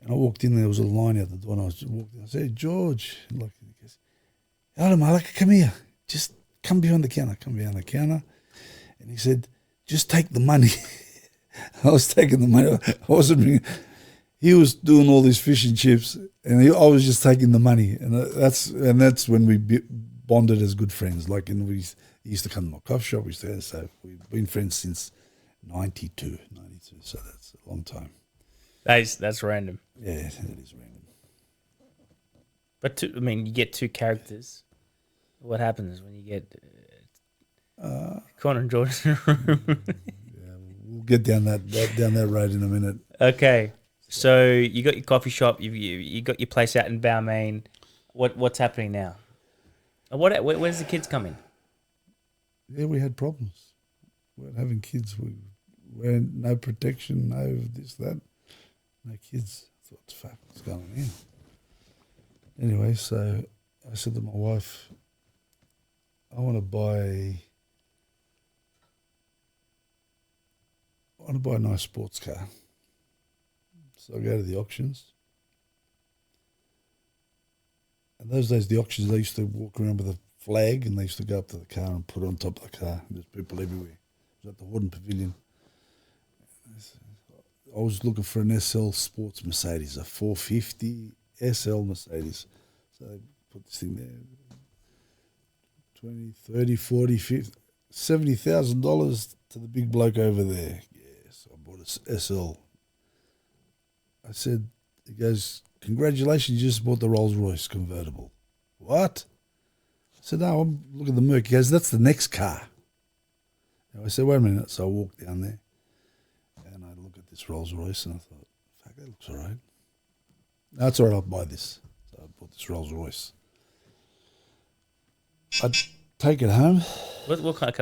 And I walked in there was a line out the door and I was walking. I said, "Hey, George." Like, he goes, "Hello, Malaka, come here. Just come behind the counter." Come behind the counter. And he said, "Just take the money." I was taking the money. I wasn't bringing. He was doing all these fish and chips, and I was just taking the money. And that's when we bonded as good friends. Like, and he used to come to my coffee shop. We used to, so we've been friends since 92. So that's a long time. That's random. Yeah, it is random. But you get two characters. What happens when you get Connor and George in a room? Yeah, we'll get down that road in a minute. Okay, so you got your coffee shop. You got your place out in Belmaine. What's happening now? Where's the kids coming? Yeah, we had problems. We weren't having kids. We had no protection, no this, that. No kids. I thought, fuck, what's going on here? Anyway, so I said to my wife, I want to buy a nice sports car. So I go to the auctions. And those days, the auctions, they used to walk around with a flag and they used to go up to the car and put it on top of the car. There's people everywhere. It was at the Warden Pavilion. I was looking for an SL Sports Mercedes, a 450 SL Mercedes. So they put this thing there, 20, 30, 40, 50, $70,000 to the big bloke over there. Yes, I bought a SL. I said, he goes, "Congratulations, you just bought the Rolls-Royce convertible." "What?" I said, "No, I'm looking at the Merc." He goes, "That's the next car." And I said, "Wait a minute." So I walked down there and I looked at this Rolls-Royce and I thought, fuck, that looks all right. "No, it's all right, I'll buy this." So I bought this Rolls-Royce. I'd take it home. What kind of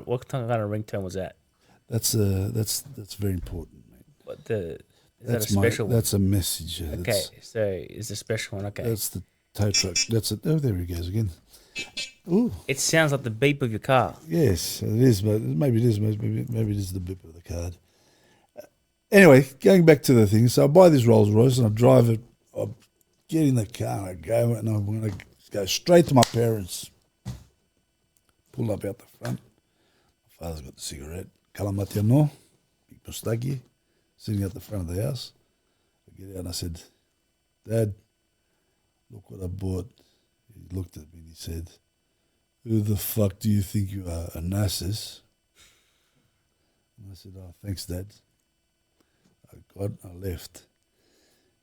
ringtone was that? That's very important, mate. What is that a special one? That's a message. Okay, so it's a special one. Okay, that's the tow truck. That's it. Oh, there he goes again. Ooh. It sounds like the beep of your car. Yes, it is, but maybe it is. Maybe it is the beep of the card. Anyway, going back to the thing. So I buy this Rolls Royce and I drive it. I get in the car and I go and I'm going to go straight to my parents. Pull up out the front. My father's got the cigarette. Kalamatiano, big mustaki, sitting at the front of the house. I get out and I said, "Dad, look what I bought." He looked at me and he said, "Who the fuck do you think you are, a narcissist?" And I said, "Oh, thanks, Dad." I left.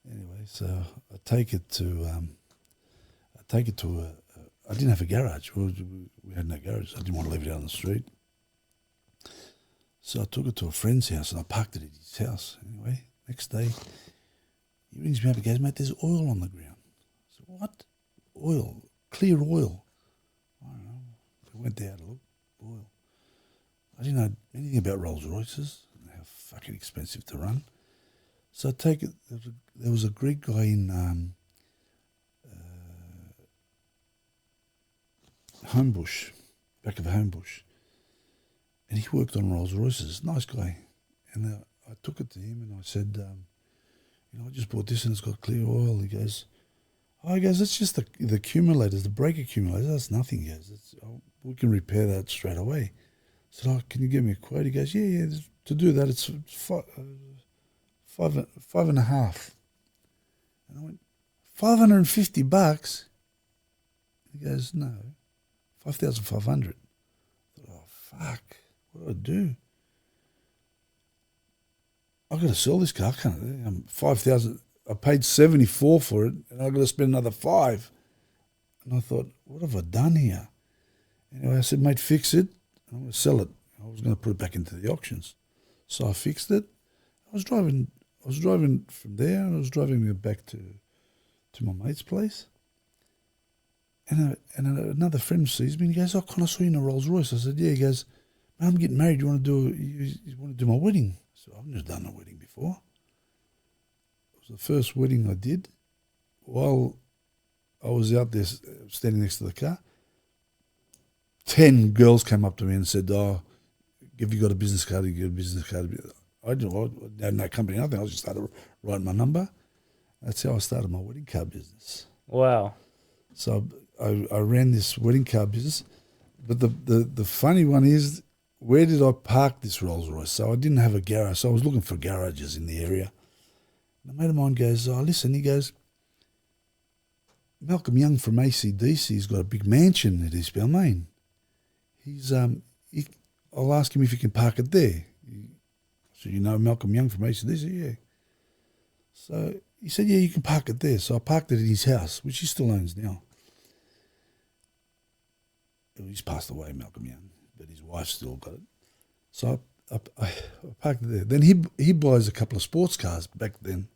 Anyway, so I take it to I didn't have a garage. We had no garage. I didn't want to leave it out on the street. So I took it to a friend's house and I parked it at his house. Anyway, next day, he rings me up and goes, "Mate, there's oil on the ground." I said, "What? Oil? Clear oil?" I don't know. I went there to look. Oil. I didn't know anything about Rolls Royces and how fucking expensive to run. So I take it, there was a Greek guy in Homebush, back of Homebush. And he worked on Rolls-Royces. Nice guy. And I took it to him and I said, I just bought this and it's got clear oil. He goes, it's just the accumulators, the brake accumulators. That's nothing. He goes, we can repair that straight away. I said, can you give me a quote? He goes, yeah. To do that, it's five and a half. And I went, $550? He goes, no, 5,500. I thought, fuck, what do I do? I've got to sell this car, can't I? I'm 5,000. I paid 74 for it, and I've got to spend another 5. And I thought, what have I done here? Anyway, I said, mate, fix it. I'm going to sell it. I was going to put it back into the auctions. So I fixed it. I was driving from there, and I was driving back to my mate's place. And another friend sees me, and he goes, Con, I saw you in a Rolls-Royce. I said, yeah. He goes, man, I'm getting married. You want to do my wedding? So I've never done a wedding before. It was the first wedding I did. While I was out there standing next to the car, 10 girls came up to me and said, have you got a business card? You get a business card. I had no company, nothing. I just started writing my number. That's how I started my wedding card business. Wow. So I ran this wedding car business. But the funny one is, where did I park this Rolls-Royce? So I didn't have a garage. So I was looking for garages in the area. And a mate of mine goes, listen, he goes, Malcolm Young from AC/DC's got a big mansion at East Belmaine. I'll ask him if he can park it there. So you know Malcolm Young from AC/DC? Yeah. So he said, yeah, you can park it there. So I parked it at his house, which he still owns now. He's passed away, Malcolm Young, but his wife still got it. So I parked it there. Then he buys a couple of sports cars back then.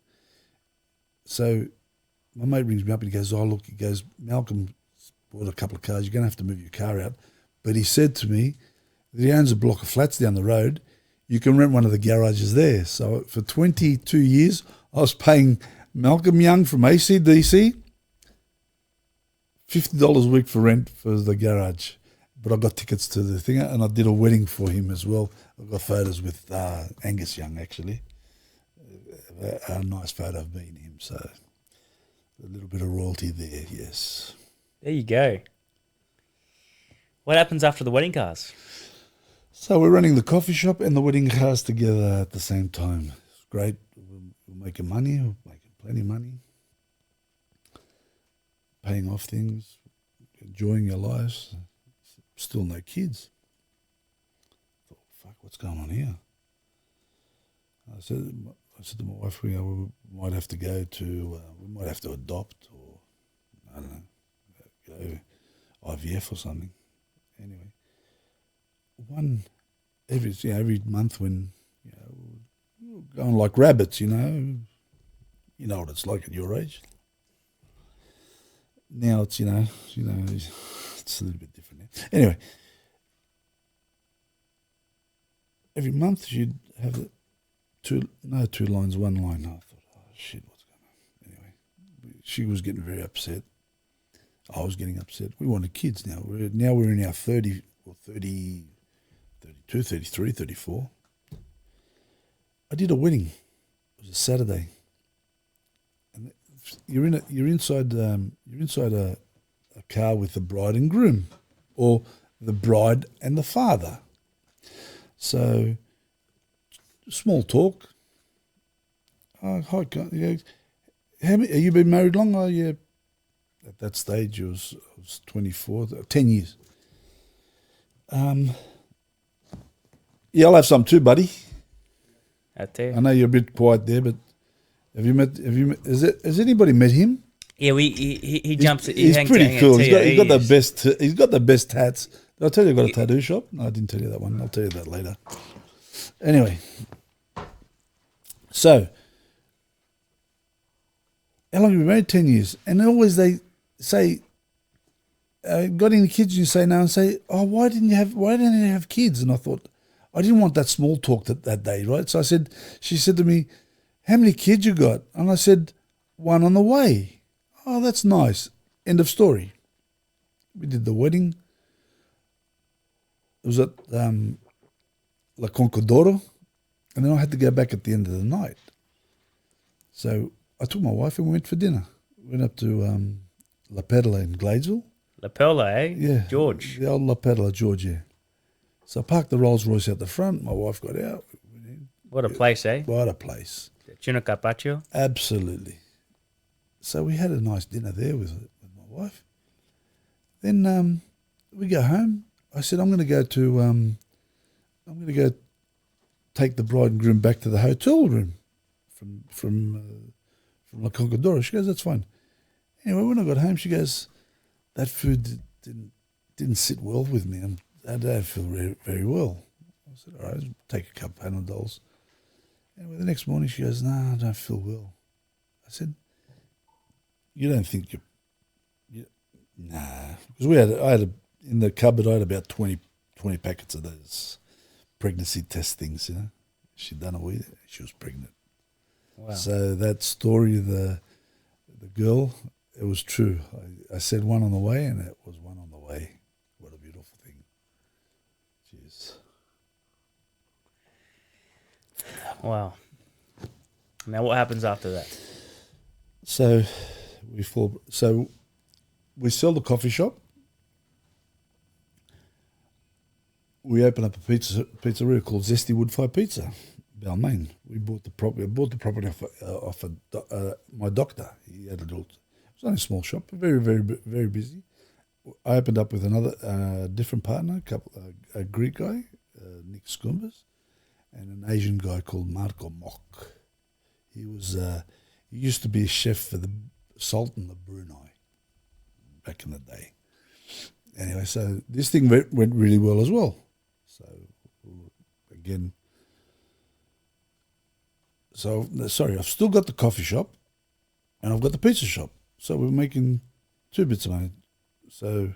So my mate rings me up and he goes, look, he goes, Malcolm bought a couple of cars. You're going to have to move your car out. But he said to me that he owns a block of flats down the road. You can rent one of the garages there. So for 22 years, I was paying Malcolm Young from AC/DC $50 a week for rent for the garage. But I got tickets to the thing, and I did a wedding for him as well. I've got photos with Angus Young, actually. A nice photo of me and him. So a little bit of royalty there, yes. There you go. What happens after the wedding cars? So we're running the coffee shop and the wedding cars together at the same time. It's great. We're making money. We're making plenty of money. Paying off things. Enjoying your lives. Still no kids. I thought, fuck, what's going on here? I said to my wife, we might have to go to, we might have to adopt or, I don't know, IVF or something. Anyway, every month when, we're going like rabbits, you know what it's like at your age. Now it's, it's a little bit different now. Anyway, every month she'd have two lines, one line. I thought, oh shit, what's going on? Anyway, she was getting very upset. I was getting upset. We wanted kids now. We're in our 30, 32, 33, 34. I did a wedding. It was a Saturday. And you're inside a car with the bride and groom, or the bride and the father. So, small talk. Hi, have you been married long? Oh, yeah. At that stage, I was 24, 10 years. Yeah, I'll have some too, buddy. Out there. I know you're a bit quiet there, but have you met? Has anybody met him? Yeah, he jumps. He's pretty cool. He's got the best. He's got the best tats. Did I tell you I've got a tattoo shop? No, I didn't tell you that one. I'll tell you that later. Anyway, so how long have you been married? 10 years. And always they say, got any kids? And you say no, and say, oh, why didn't you have kids? And I thought, I didn't want that small talk that day, right? So she said to me, how many kids you got? And I said, one on the way. Oh, that's nice. End of story. We did the wedding. It was at La Concordoro, and then I had to go back at the end of the night. So I took my wife and we went for dinner. We went up to La Perla in Gladesville. La Perla, eh? Yeah. George. The old La Perla, George, yeah. So I parked the Rolls-Royce out the front. My wife got out. What a place, eh? What a place. Tuna carpaccio. Absolutely. So we had a nice dinner there with my wife. Then we go home. I said, I'm going to go take the bride and groom back to the hotel room from La Concordora. She goes, that's fine. Anyway, when I got home, she goes, that food didn't sit well with me. I don't feel very, very well. I said, all right, take a couple of Panadols. Anyway, the next morning she goes, no, I don't feel well. I said, you don't think nah. Because in the cupboard, I had about 20 packets of those pregnancy test things, you know. She'd done a week, she was pregnant. Wow. So that story of the girl, it was true. I said one on the way, and it was one on the way. What a beautiful thing. Jeez. Wow. Now what happens after that? So we sell the coffee shop. We open up a pizzeria called Zesty Wood-Fire Pizza, Belmaine. We bought the property. I bought the property off my doctor. He had a little. It was only a small shop, very, very, very busy. I opened up with another different partner, a Greek guy, Nick Skumbas, and an Asian guy called Marco Mok. He used to be a chef for the Sultan of Brunei back in the day. Anyway, so this thing went really well as well. So, again, I've still got the coffee shop and I've got the pizza shop. So we're making two bits of money. So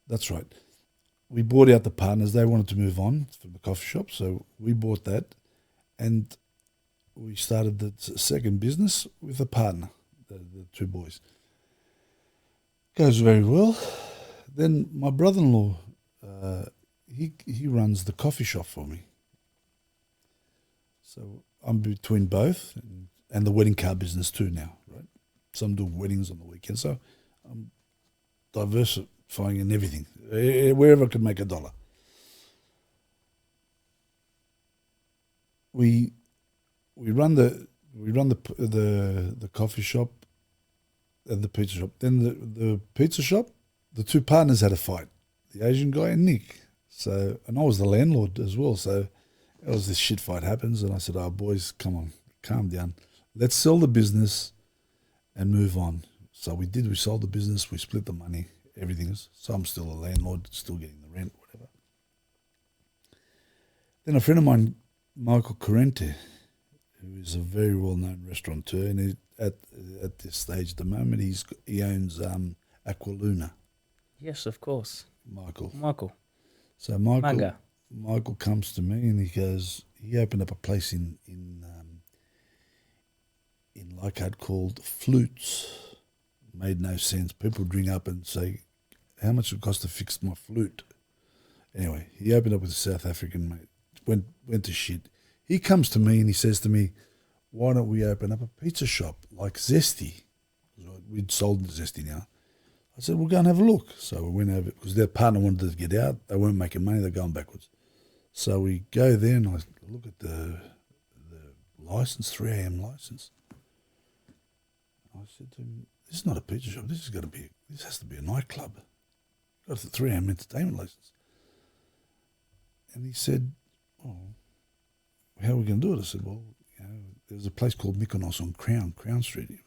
that's right. We bought out the partners. They wanted to move on from the coffee shop. So we bought that and we started the second business with a partner, the two boys. Goes very well. Then my brother-in-law, he runs the coffee shop for me. So I'm between both and the wedding car business too now, right? So I'm doing weddings on the weekend. So I'm diversifying in everything, wherever I could make a dollar. We run the coffee shop and the pizza shop. Then the pizza shop, the two partners had a fight, the Asian guy and Nick. So, and I was the landlord as well. So it was this shit fight happens. And I said, boys, come on, calm down. Let's sell the business and move on. So we did. We sold the business. We split the money. Everything is. So I'm still a landlord, still getting the rent, whatever. Then a friend of mine, Michael Corrente, who is a very well-known restaurateur, and at this stage at the moment, he owns Aqualuna. Yes, of course. Michael. So Michael comes to me and he opened up a place in Leichhardt called Flutes. Made no sense. People ring up and say, how much it cost to fix my flute? Anyway, he opened up with a South African mate. Went to shit. He comes to me and he says to me, why don't we open up a pizza shop like Zesty? We'd sold Zesty now. I said, we'll go and have a look. So we went over, because their partner wanted to get out. They weren't making money. They're going backwards. So we go there and I look at the license, 3 a.m. license. I said to him, this is not a pizza shop. This has to be a nightclub. Got the 3 a.m. entertainment license. And he said, oh, how are we going to do it? I said, well, there's a place called Mykonos on Crown Street. It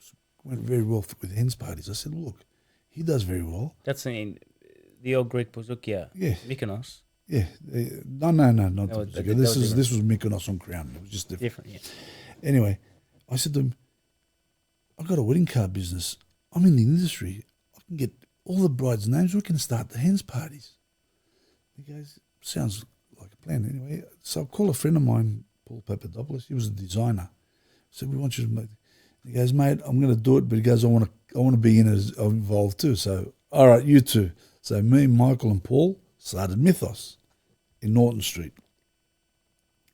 went very well with hens parties. I said, look, he does very well. That's in the old Greek Bouzoukia. Yeah. Mykonos. Yeah. No, not the Bouzoukia. This was Mykonos on Crown. It was just different. Yeah. Anyway, I said to him, I've got a wedding card business. I'm in the industry. I can get all the brides' names. We can start the hens parties. He goes, sounds like a plan. Anyway, so I call a friend of mine, Paul Papadopoulos. He was a designer. I said, we want you to make. He goes, mate, I'm going to do it, but he goes, I want to be involved too. So, all right, you two. So me, Michael, and Paul Started Mythos in Norton Street.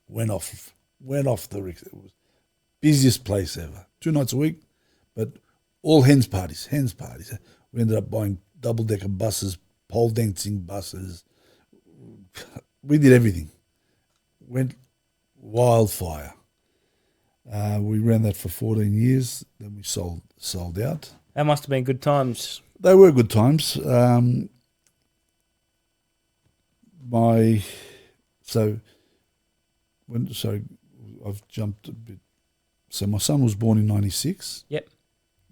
Went off the Ricks. It was busiest place ever. 2 nights a week, but all hens parties. We ended up buying double-decker buses, pole dancing buses. We did everything. Went wildfire. We ran that for 14 years. Then we sold out. That must have been good times. They were good times. I've jumped a bit. So my son was born in 96. Yep.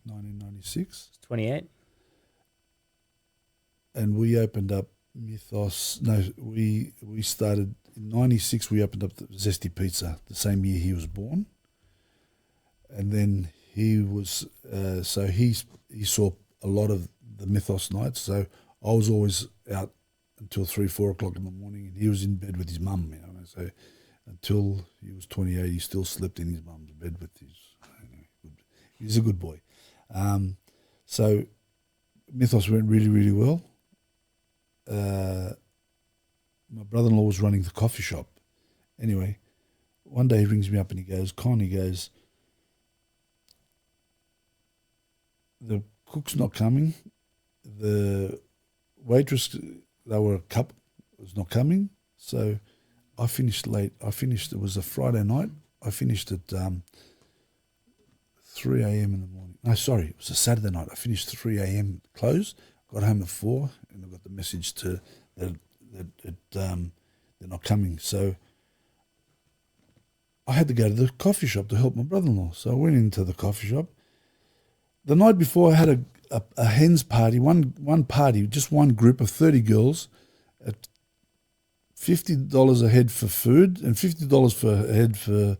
1996. 28. And we opened up Mythos. No, we started in 96. We opened up the Zesty Pizza the same year he was born. And then he was, he saw a lot of the Mythos nights. So I was always out until 3, 4 o'clock in the morning, and he was in bed with his mum, you know. So until he was 28, he still slept in his mum's bed with his. He's a good boy. So Mythos went really, really well. My brother-in-law was running the coffee shop. Anyway, one day he rings me up and he goes, the cook's not coming. The waitress, they were a couple, was not coming. So I finished late. It was a Friday night. I finished at 3 a.m. in the morning. No, sorry, it was a Saturday night. I finished at 3 a.m. close, got home at 4, and I got the message that they're not coming. So I had to go to the coffee shop to help my brother-in-law. So I went into the coffee shop. The night before, I had a hens party, one party, just one group of 30 girls at $50 a head for food and $50 a head for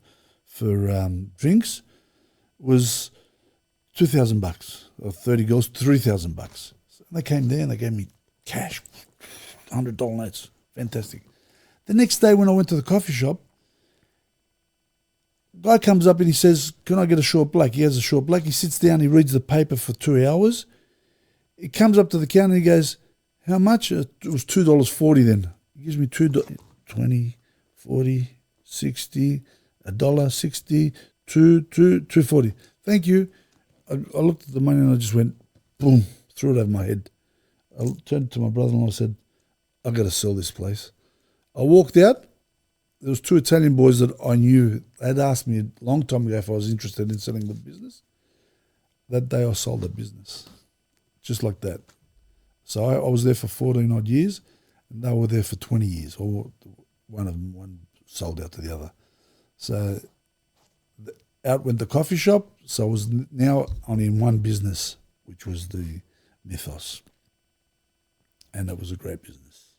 drinks. Was $2,000 or 30 girls, $3,000. So they came there and they gave me cash, $100 notes. Fantastic. The next day when I went to the coffee shop, guy comes up and he says, "Can I get a short black?" He has a short black. He sits down, he reads the paper for 2 hours. He comes up to the counter and he goes, "How much?" It was $2.40 then. He gives me $2, 20, 40, 60, $1.60, $2.40. Thank you. I looked at the money and I just went, boom, threw it over my head. I turned to my brother-in-law and said, "I've got to sell this place." I walked out. There was 2 Italian boys that I knew. They'd asked me a long time ago if I was interested in selling the business. That day I sold the business, just like that. So I was there for 14 odd years, and they were there for 20 years. Or one sold out to the other. So out went the coffee shop. So I was now only in one business, which was the Mythos. And it was a great business.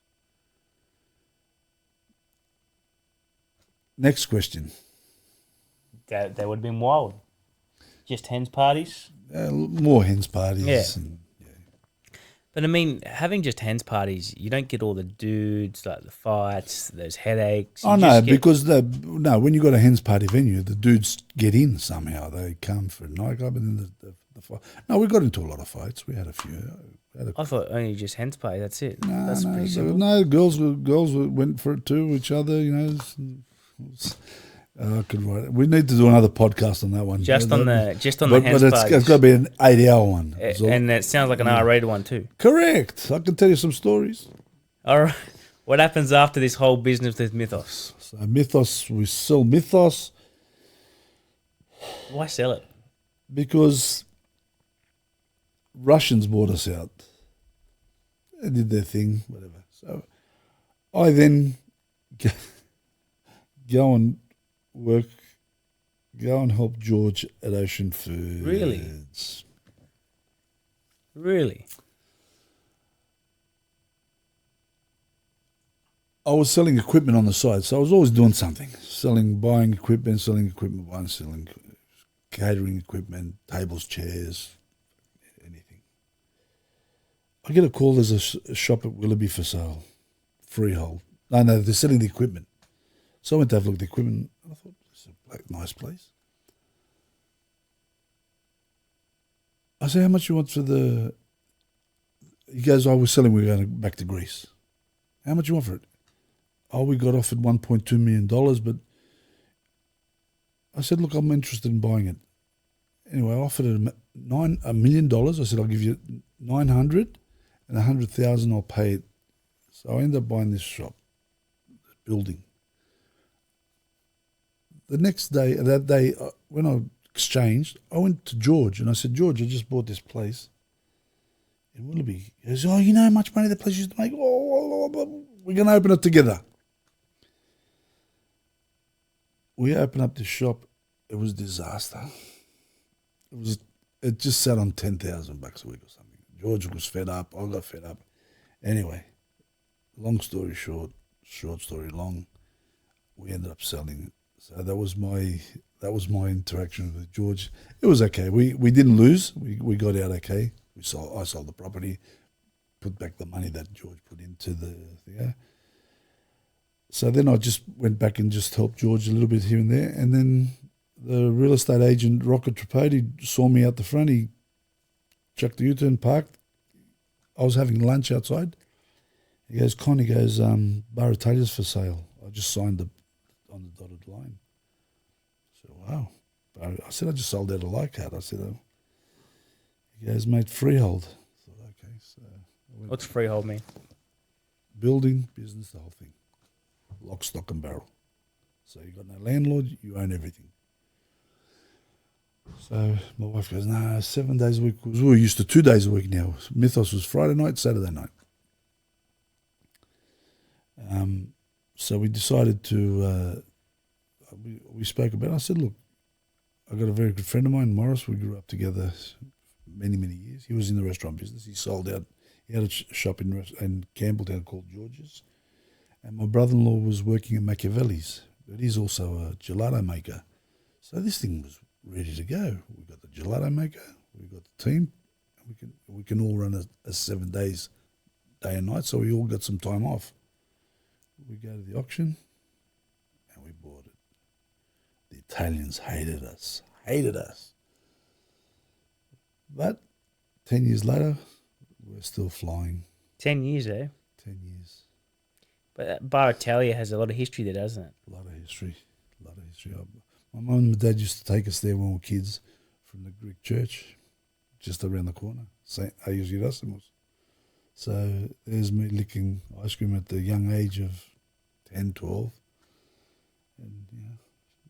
Next question. That would have been wild. Just hens parties? More hens parties. Yeah. And, But I mean, having just hens parties, you don't get all the dudes, like the fights, those headaches. Oh, no, because when you got a hens party venue, the dudes get in somehow. They come for a nightclub and then the fight. No, we got into a lot of fights. We had a few. I thought only just hens party, that's it. No, that's pretty simple. No, girls went for it too, each other, you know. I could write it. We need to do another podcast on that one. Just on the hens parties. But it's got to be an 8-hour one. And it sounds like an R-rated one too. Correct. I can tell you some stories. All right. What happens after this whole business with Mythos? So Mythos, we sell Mythos. Why sell it? Because Russians bought us out. They did their thing, whatever. So I then go and work, go and help George at Ocean Foods. Really? I was selling equipment on the side, so I was always doing something. Buying equipment, selling catering equipment, tables, chairs, anything. I get a call, there's a shop at Willoughby for sale, freehold. No, they're selling the equipment. So I went to have a look at the equipment. I thought, this is a nice place. I said, "How much you want for the..." He goes, "I was selling, we're going back to Greece." How much you want for it? Oh, we got offered $1.2 million, but I said, look, I'm interested in buying it. Anyway, I offered it $1 million. I said, I'll give you 900 and 100,000. I'll pay it. So I ended up buying this shop, this building. The next day, that day, when I exchanged, I went to George and I said, George, I just bought this place in Willoughby. He goes, oh, you know how much money the place used to make? Oh, we're going to open it together. We opened up this shop. It was a disaster. It just sat on $10,000 a week or something. George was fed up. I got fed up. Anyway, long story short story long, we ended up selling it. So that was my interaction with George. It was okay. We didn't lose. We got out okay. I sold the property, put back the money that George put into the thing. So then I just went back and just helped George a little bit here and there. And then the real estate agent, Rocket Tripodi, saw me out the front. He chucked the U-turn, parked. I was having lunch outside. He goes, Con, Bar Italia's for sale. I just signed on the dotted line. I said, wow. I said, I just sold out a Leichhardt. I said, oh. He goes, mate, freehold. I thought, okay. So What's freehold mean? Building, business, the whole thing. Lock, stock and barrel. So you got no landlord, you own everything. So my wife goes, no, 7 days a week. We're used to 2 days a week now. Mythos was Friday night, Saturday night. So we decided to, we spoke about it. I said, look, I got a very good friend of mine, Morris. We grew up together many, many years. He was in the restaurant business. He sold out. He had a shop in Campbelltown called George's. And my brother-in-law was working at Machiavelli's, but he's also a gelato maker. So this thing was ready to go. We got the gelato maker, we got the team, and we can all run a 7 days, day and night. So we all got some time off. We go to the auction, and we bought it. The Italians hated us. But 10 years later, we're still flying. 10 years, eh? 10 years. But Bar Italia has a lot of history there, doesn't it? A lot of history. My mum and dad used to take us there when we were kids from the Greek church, just around the corner, St. Agios Gerasimos. So there's me licking ice cream at the young age of 10, 12. And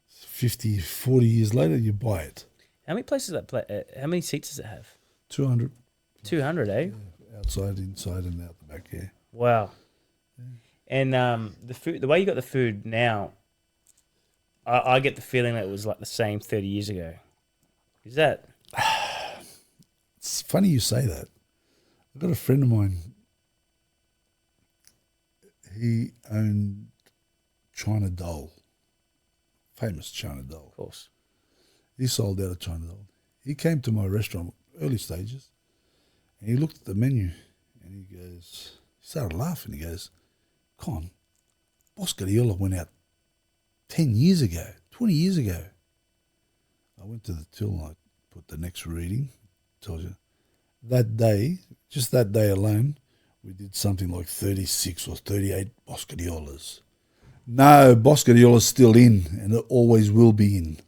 50, 40 years later, you buy it. How many places that play? How many seats does it have? 200. 200, eh? Yeah, outside, inside, and out the back, yeah. Wow. Yeah. And the food, the way you got the food now, I get the feeling that it was like the same 30 years ago. Is that? It's funny you say that. I've got a friend of mine. He owned China Doll, famous China Doll. Of course. He sold out of China Doll. He came to my restaurant, early stages, and he looked at the menu, and he started laughing. He goes, Con, Boscariola went out 10 years ago, 20 years ago. I went to the till and I put the next reading, told you. That day, just that day alone, we did something like 36 or 38 Boscariolas. No, Boscariola's still in, and it always will be in.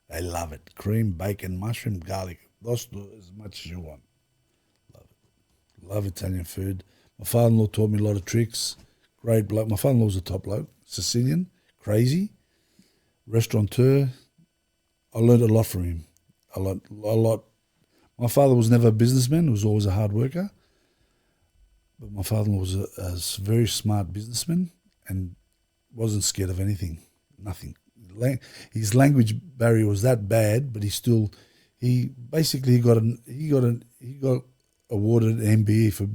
They love it. Cream, bacon, mushroom, garlic. As much as you want. Love it. Love Italian food. My father-in-law taught me a lot of tricks. Great bloke. My father-in-law was a top bloke. Sicilian. Crazy. Restaurateur. I learned a lot from him. A lot. My father was never a businessman. He was always a hard worker. But my father-in-law was a very smart businessman and wasn't scared of anything. Nothing. His language barrier was that bad, but he got awarded an MBE for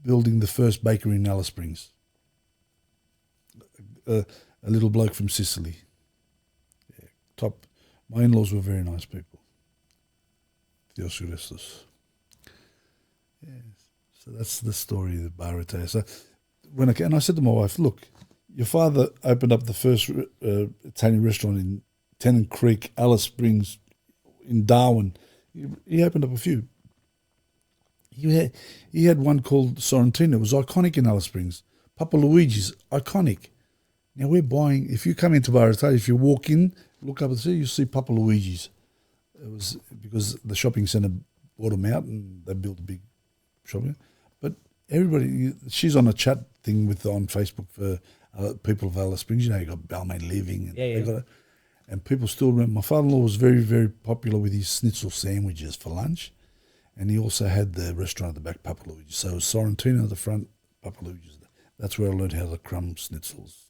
building the first bakery in Alice Springs. A little bloke from Sicily. Yeah, top. My in-laws were very nice people. Dios Christos. Yeah. So that's the story of the Bar Italia. So I said to my wife, look, your father opened up the first Italian restaurant in Tennant Creek, Alice Springs, in Darwin. He opened up a few. He had one called Sorrentino. It was iconic in Alice Springs. Papa Luigi's, iconic. Now we're buying, if you come into Bar Italia, if you walk in, look up and see, you'll see Papa Luigi's. It was because the shopping centre bought them out and they built a big shopping. But everybody, she's on a chat thing on Facebook for people of Alice Springs. You know, you got Belmaine Living. And they got and people still remember. My father-in-law was very, very popular with his schnitzel sandwiches for lunch. And he also had the restaurant at the back, Papa Luigi's. So it was Sorrentino at the front, Papa Luigi's. That's where I learned how to crumb schnitzels.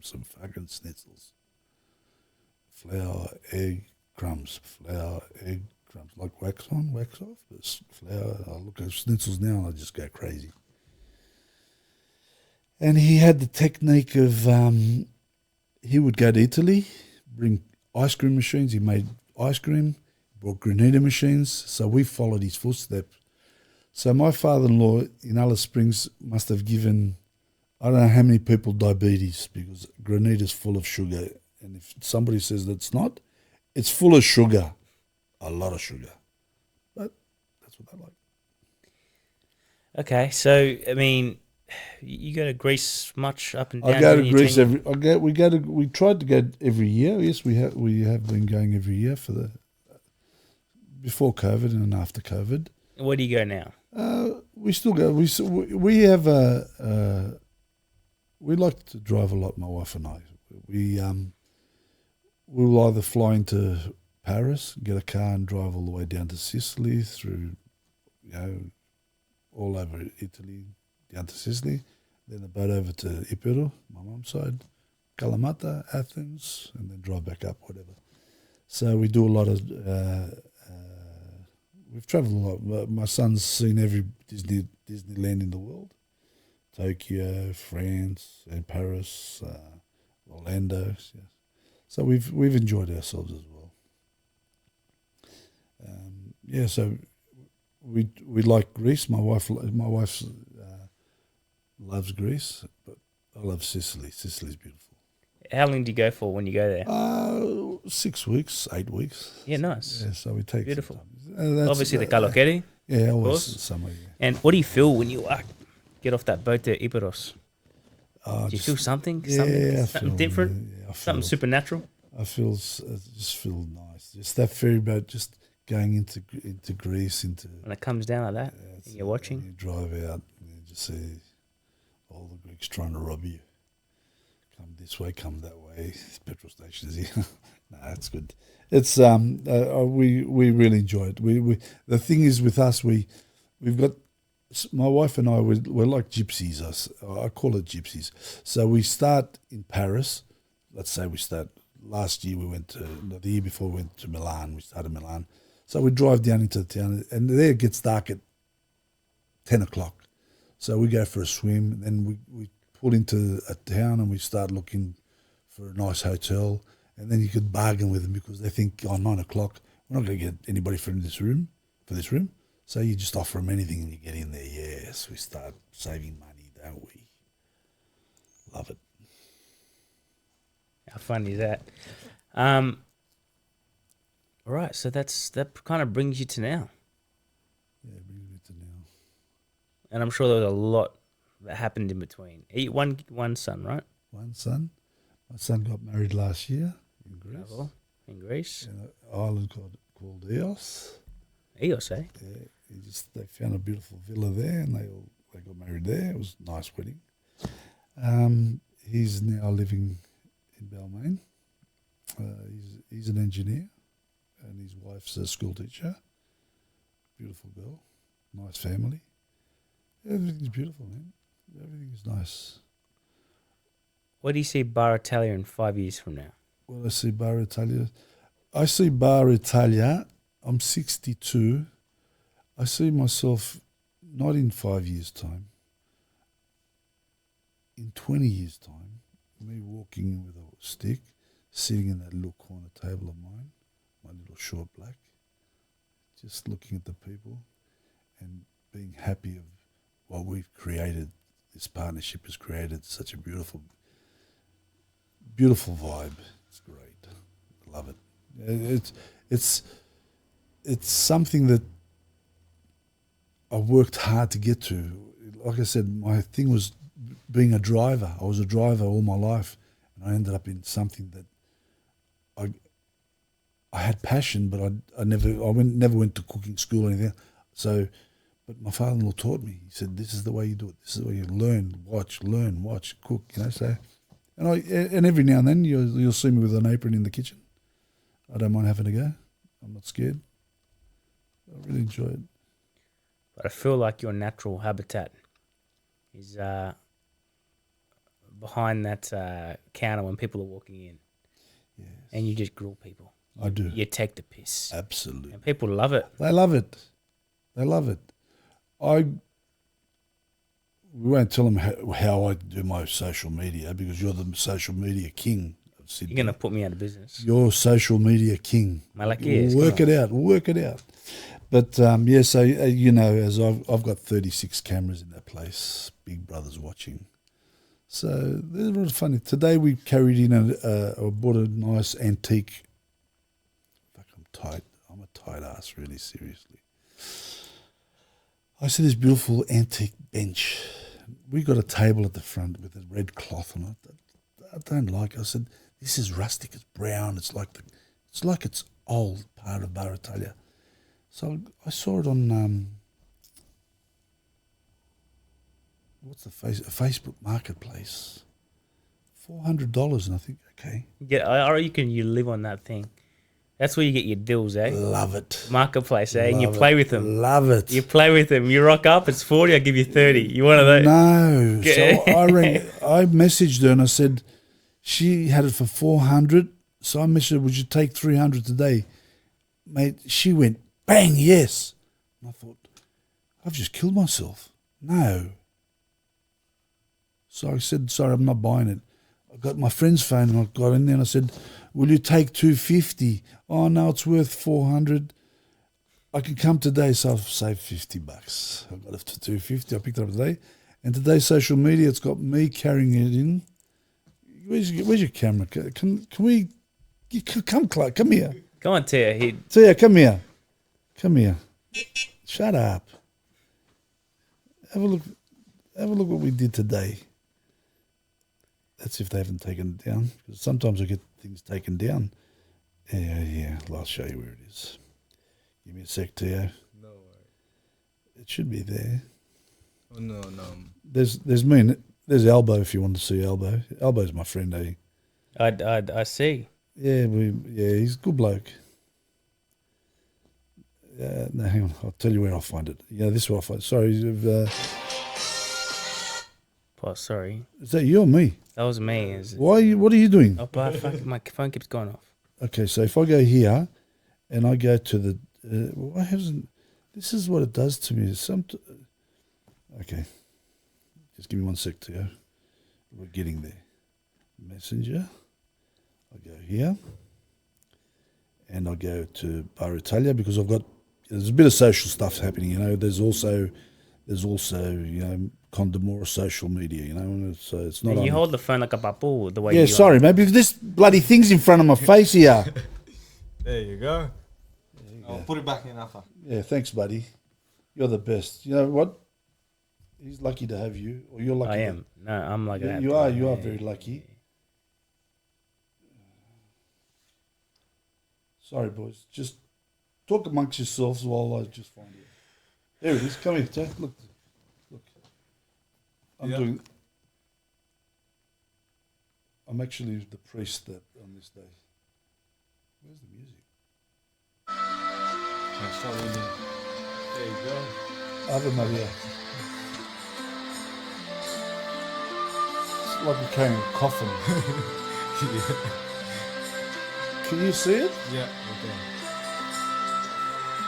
Some fucking schnitzels. Flour, egg, crumbs. Flour, egg, crumbs. Like wax on, wax off. But flour, I look at schnitzels now and I just go crazy. And he had the technique of, he would go to Italy, bring ice cream machines. He made ice cream, brought granita machines. So we followed his footsteps. So my father-in-law in Alice Springs must have given, I don't know how many people diabetes, because granita is full of sugar. And if somebody says that's not, it's full of sugar, a lot of sugar. But that's what I like. Okay, so I mean, you go to Greece much up and down. I go to Greece we tried to go every year. Yes, we have been going every year for before COVID and after COVID. Where do you go now? We still go. We have we like to drive a lot, my wife and I. We will either fly into Paris, get a car and drive all the way down to Sicily through, all over Italy, down to Sicily, then a boat over to Ipero, my mum's side, Kalamata, Athens, and then drive back up, whatever. So we do a lot of, we've travelled a lot. My son's seen every Disneyland in the world. Tokyo, France, and Paris, Orlando. Yes. So we've enjoyed ourselves as well. So we like Greece. My wife loves Greece, but I love Sicily. Sicily's beautiful. How long do you go for when you go there? 6 weeks, 8 weeks. Yeah, nice. Yeah, so we take beautiful. Obviously the Kalokeri. Yeah, always summer. Yeah. And what do you feel when you get off that boat to Iperos? Do you feel something? Something different? Yeah, something supernatural? I just feel nice. Just that ferry boat, just going into Greece, when it comes down like that, and you're watching. You drive out and you just see all the Greeks trying to rob you. Come this way, come that way. Petrol stations here. No, it's good. It's we really enjoy it. We the thing is with us, we've got, my wife and I, we're like gypsies. I call it gypsies. So we start in Paris. Let's say we start, last year the year before we went to Milan. We started Milan. So we drive down into the town, and there it gets dark at 10 o'clock. So we go for a swim, and then we pull into a town and we start looking for a nice hotel. And then you could bargain with them because they think, 9 o'clock, we're not going to get anybody for this room. So you just offer them anything and you get in there. Yes, we start saving money, don't we? Love it. How funny is that? All right, so that kind of brings you to now. Yeah, it brings me to now. And I'm sure there was a lot that happened in between. One son, right? One son. My son got married last year in Greece. Oh, in Greece? In an island called Eos. Eos, eh? Yeah, they found a beautiful villa there, and they got married there. It was a nice wedding. He's now living in Belmaine. He's an engineer, and his wife's a school teacher. Beautiful girl, nice family. Everything's beautiful, man. Everything is nice. What do you see Bar Italia in 5 years from now? Well, I see Bar Italia. I'm 62. I see myself not in 5 years' time. In 20 years' time, me walking in with a stick, sitting in that little corner table of mine, my little short black, just looking at the people and being happy of what we've created. This partnership has created such a beautiful vibe. It's great. I love it. It's something that I worked hard to get to. Like I said, my thing was being a driver. I was a driver all my life, and I ended up in something that I had passion, but never went to cooking school or anything. So, but my father-in-law taught me. He said, "This is the way you do it. This is the way you learn, watch, cook." So, and every now and then you'll see me with an apron in the kitchen. I don't mind having a go. I'm not scared. I really enjoy it. But I feel like your natural habitat is behind that counter when people are walking in. Yes. And you just grill people. I do. You take the piss. Absolutely. And people love it. They love it. They love it. We won't tell them how I do my social media because you're the social media king of Sydney. You're going to put me out of business. You're social media king. We'll work it out. We'll work it out. But, so, as I've got 36 cameras in that place, Big Brother's watching. So, they're really funny. Today we carried in I bought a nice antique. Fuck, I'm tight. I'm a tight ass, really, seriously. I see this beautiful antique bench. We got a table at the front with a red cloth on it. I don't like it. I said, this is rustic. It's brown. It's like it's old part of Bar Italia. So I saw it on what's the Facebook Marketplace, $400, and I think okay. Yeah, I reckon you live on that thing. That's where you get your deals, eh? Love it. Marketplace, eh? And you play with them. Love it. You play with them. You rock up. It's 40. I give you 30. You one of those? No. So I messaged her and I said she had it for 400. So I messaged her, would you take 300 today, mate? She went bang, yes. And I thought, I've just killed myself. No. So I said, sorry, I'm not buying it. I got my friend's phone and I got in there and I said, will you take 250? Oh, no, it's worth 400. I can come today, so I've saved $50. I got it for 250. I picked it up today. And today's social media, it's got me carrying it in. Where's your camera? Can we... Come, Clark, come here. Come on, Tia. Tia, come here. Come here. Shut up. Have a look what we did today. That's if they haven't taken it down. Because sometimes I get things taken down. Yeah. I'll show you where it is. Give me a sec, Tio. No worries. It should be there. Oh, no. There's me and there's Elbow if you want to see Elbow. Elbow's my friend, eh? I see. Yeah, he's a good bloke. No, hang on. I'll tell you where I'll find it. Yeah, this is where I'll find it. Sorry. Oh, sorry. Is that you or me? That was me. What are you doing? Oh, but my phone keeps going off. Okay, so if I go here and I go to the... why hasn't... This is what it does to me. Okay. Just give me 1 sec to go. We're getting there. Messenger. I go here. And I go to Bar Italia because there's a bit of social stuff happening, There's also Damouras social media, So it's not. You hold the phone like a papu the way. Yeah, sorry, maybe this bloody thing's in front of my face here. There you go. I'll put it back in after. Yeah, thanks, buddy. You're the best. You know what? He's lucky to have you, or you're lucky. I am. No, I'm lucky. You are very lucky. Sorry, boys. Just talk amongst yourselves while I just find it. There it is. Come here, Jack. Look. I'm actually the priest that on this day. Where's the music? There you go. Ave Maria. It's like we're carrying a coffin. Yeah. Can you see it? Yeah, okay.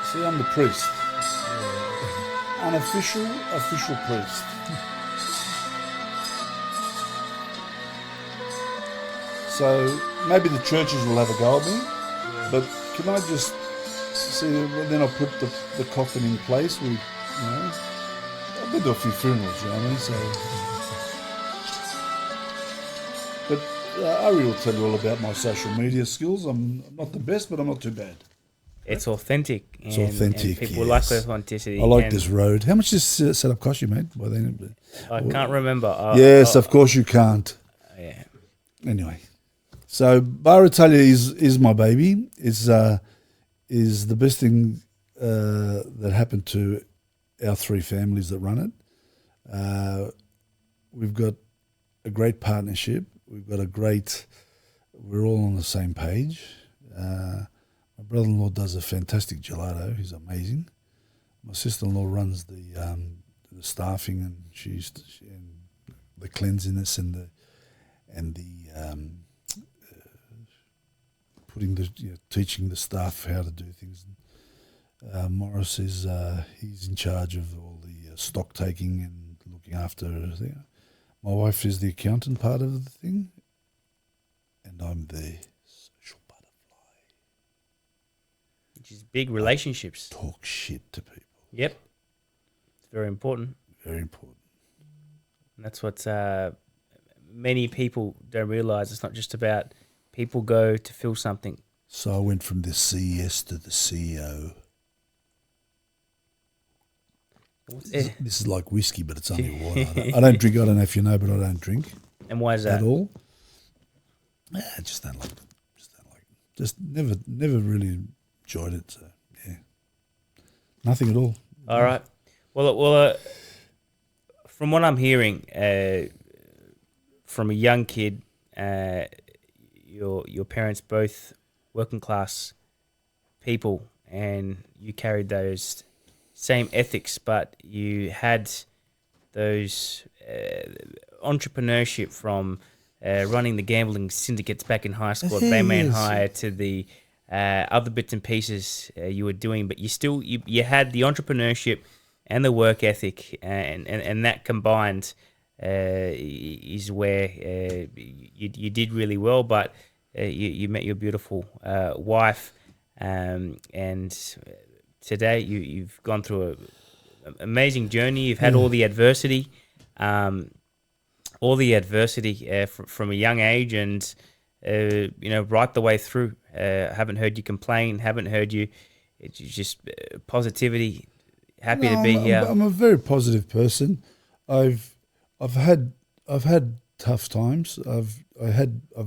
See, I'm the priest. Yeah. Unofficial, official priest. So maybe the churches will have a go at me, but can I just see? Then I'll put the coffin in place. I've been to a few funerals, you know what I mean? So, but Ari will tell you all about my social media skills. I'm not the best, but I'm not too bad. It's authentic. It's authentic, And people yes. like authenticity. I like and this road. How much does this setup cost you, mate? By then, I can't remember. yes, of course you can't. Yeah. Anyway, so Bar Italia is my baby. Is the best thing that happened to our three families that run it. We've got a great partnership. We've got we're all on the same page. My brother-in-law does a fantastic gelato. He's amazing. My sister-in-law runs the staffing and and the cleanliness and the teaching the staff how to do things. Morris is he's in charge of all the stock taking and looking after everything. My wife is the accountant part of the thing, and I'm the social butterfly. Which is big relationships. Talk shit to people. Yep. It's very important. Very important. And that's what many people don't realise. It's not just about people go to fill something. So I went from the CES to the CEO. This is like whiskey, but it's only water. I don't drink. I don't know if you know, but I don't drink. And why is that? At all. I just don't like it. Just never really enjoyed it. So yeah, nothing at all. All right. Well, from what I'm hearing, from a young kid, your parents both working class people, and you carried those same ethics, but you had those entrepreneurship from running the gambling syndicates back in high school at Belmaine High to the other bits and pieces you were doing, but you had the entrepreneurship and the work ethic, and that combined is where you did really well. But you met your beautiful wife, and today you've gone through an amazing journey. You've had all the adversity, from a young age, and right the way through. Haven't heard you complain. Haven't heard you. It's just positivity. Happy to be here. I'm a very positive person. I've had tough times. I've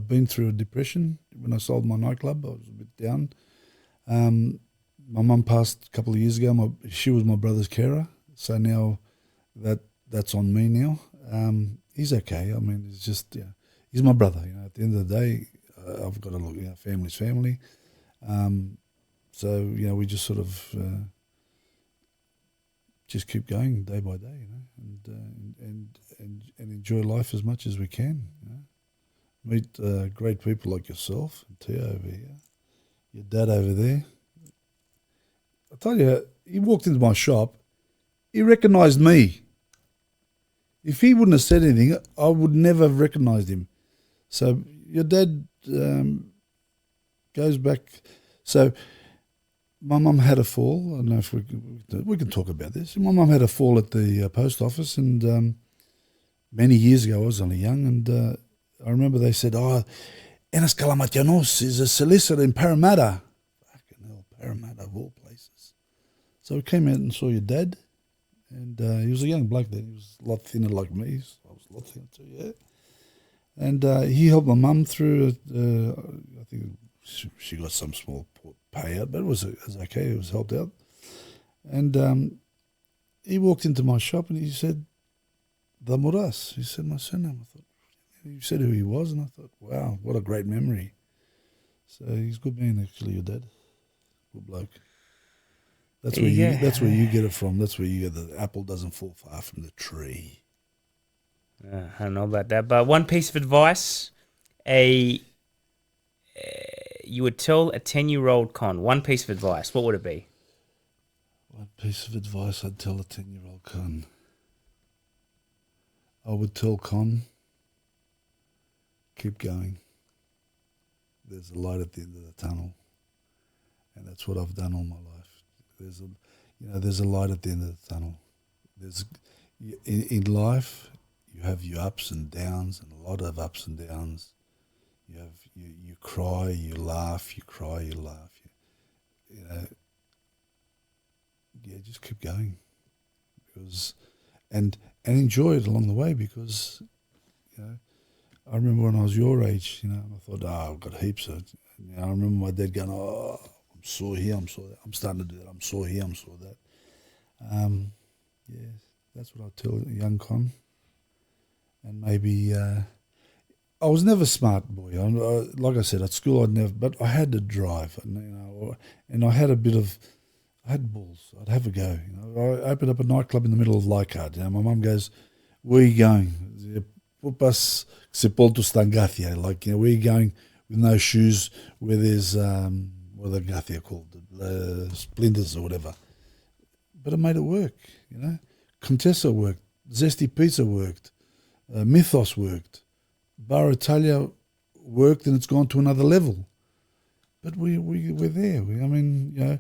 been through a depression when I sold my nightclub. I was a bit down. My mum passed a couple of years ago. She was my brother's carer, so now that's on me now. He's okay. I mean, it's just he's my brother. At the end of the day, I've got to look. Family's family. So we just sort of just keep going day by day, and enjoy life as much as we can. Meet great people like yourself and Tia over here, your dad over there. I tell you, he walked into my shop. He recognised me. If he wouldn't have said anything, I would never have recognised him. So your dad goes back. So my mum had a fall. I don't know if we can talk about this. My mum had a fall at the post office, and many years ago, I was only young, and I remember they said, Enes Kalamatianos is a solicitor in Parramatta. Fucking hell, Parramatta of all places. So we came out and saw your dad, and he was a young bloke then. He was a lot thinner like me. I was a lot thinner too, yeah. And he helped my mum through, I think she got some small payout, but it was okay. It was helped out. And he walked into my shop and he said, Damouras. He said my surname. I thought, he said who he was, and I thought, wow, what a great memory. So he's good man, actually, your dad. Good bloke. That's where you get it from. That's where you get the apple doesn't fall far from the tree. I don't know about that, but one piece of advice, you would tell a 10-year-old Con, one piece of advice, what would it be? One piece of advice I'd tell a 10-year-old Con. I would tell Con, keep going. There's a light at the end of the tunnel, and that's what I've done all my life. There's a light at the end of the tunnel. In life, you have your ups and downs, and a lot of ups and downs. You cry, you laugh, you cry, you laugh. you know, yeah, just keep going, because and enjoy it along the way, because you know, I remember when I was your age, you know, and I thought, I've got heaps of. You know, I remember my dad going, I'm sore here, I'm sore there. I'm starting to do that. I'm sore here, I'm sore that. Yeah, that's what I tell young Con. And maybe I was never a smart boy. Like I said, at school I'd never, but I had to drive, and you know, and I had I had balls. I'd have a go. You know, I opened up a nightclub in the middle of Leichhardt. You know, my mum goes, "Where are you going?" Pupas sepultus tangathia. Like, you know, where are you going with no shoes, where there's what are the gathia called, splinters or whatever. But I made it work. You know, Contessa worked, Zesty Pizza worked, Mythos worked, Bar Italia worked, and it's gone to another level. But we're there. I mean, you know,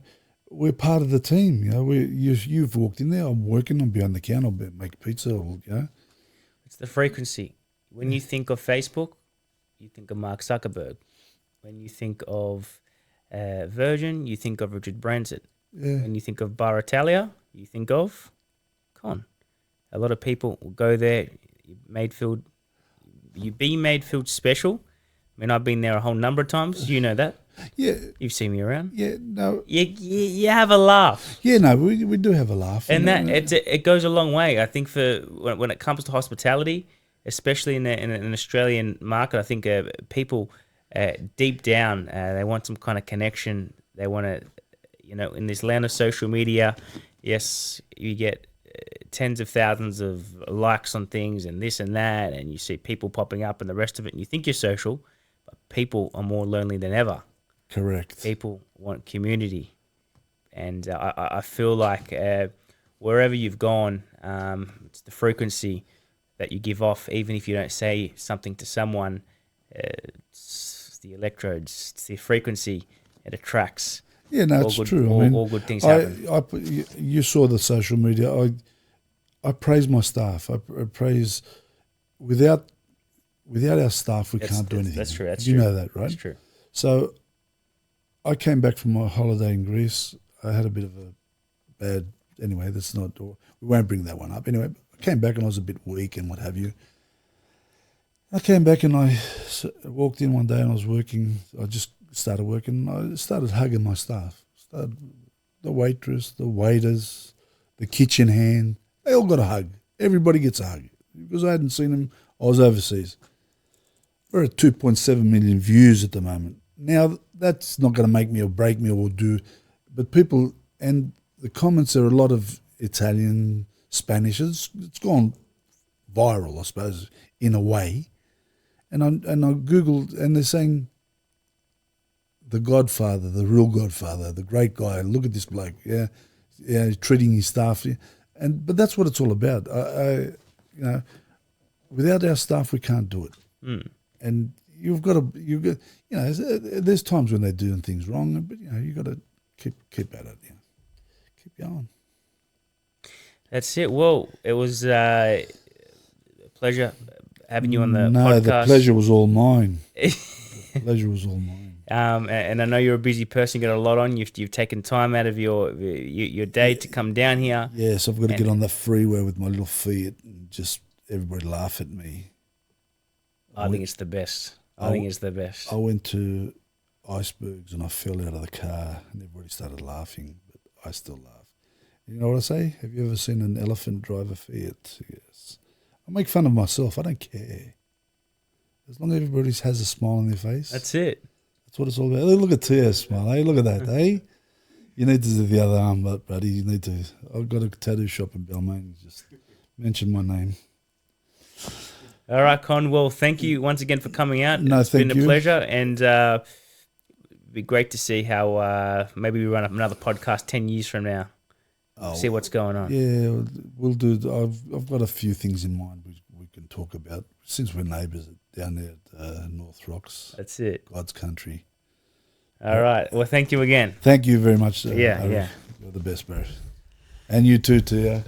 we're part of the team. You know, you've walked in there. I'm working. I'm behind the counter. I'll make pizza. Or, you know, It's the frequency. When you think of Facebook, you think of Mark Zuckerberg. When you think of Virgin, you think of Richard Branson. yeah, When you think of Bar Italia, you think of Con. A lot of people will go there. You be made feel special. I mean, I've been there a whole number of times. You know that. yeah, You've seen me around. yeah. No, You have a laugh. yeah, no. We do have a laugh, And you know. it goes a long way. I think for when it comes to hospitality, especially in an Australian market, I think people deep down they want some kind of connection. They want to, you know, in this land of social media, yes, you get tens of thousands of likes on things and this and that, and you see people popping up and the rest of it, and you think you're social, but people are more lonely than ever. Correct. People want community. And I feel like wherever you've gone, it's the frequency that you give off, even if you don't say something to someone. It's the electrodes, it's the frequency it attracts. Yeah, no, All it's good- true. all- I mean, all good things happen. You saw the social media. I praise my staff. I praise without our staff, we can't do anything. That's true. That's you true. know that, right? That's true. So I came back from my holiday in Greece. I had a bit of a bad. Anyway, that's not. We won't bring that one up. Anyway, I came back and I was a bit weak and what have you. I came back and I walked in one day and I was working. I just started working. I started hugging my staff. The waitress, the waiters, the kitchen hand. They all got a hug. Everybody gets a hug because I hadn't seen them. I was overseas. We're at 2.7 million views at the moment. Now, that's not going to make me or break me or do, but people, and the comments are a lot of Italian, Spanish. It's gone viral, I suppose, in a way. And I Googled, and they're saying, the Godfather, the real Godfather, the great guy, look at this bloke, yeah, treating his staff. Yeah. But that's what it's all about. You know, without our staff, we can't do it. And you've got, you know, there's times when they're doing things wrong, but you know, you got to keep at it. You know, keep going. That's it. Well, it was a pleasure having you on the No, podcast. the pleasure was all mine. The pleasure was all mine. And I know you're a busy person, got a lot on. You've taken time out of your day to come down here. Yes, I've got to get on the freeway with my little Fiat and just everybody laugh at me. I think it's the best. I think it's the best. I went to icebergs and I fell out of the car and everybody started laughing, but I still laugh. You know what I say? Have you ever seen an elephant drive a Fiat? Yes. I make fun of myself. I don't care. As long as everybody has a smile on their face. That's it. That's what it's all about. Hey, look at Tia smile. Hey, look at that. Hey, you need to do the other arm, but buddy, you need to. I've got a tattoo shop in Belmaine. Just mention my name. All right, Con. Well, thank you once again for coming out. No, it's thank been you. a pleasure, and it'd be great to see how maybe we run up another podcast 10 years from now. See what's going on. Yeah, we'll do. I've got a few things in mind we can talk about since we're neighbours down there at North Rocks. That's it. God's country. All right. Well, thank you again. Thank you very much. Yeah. You're the best, bro. And you too, Tia.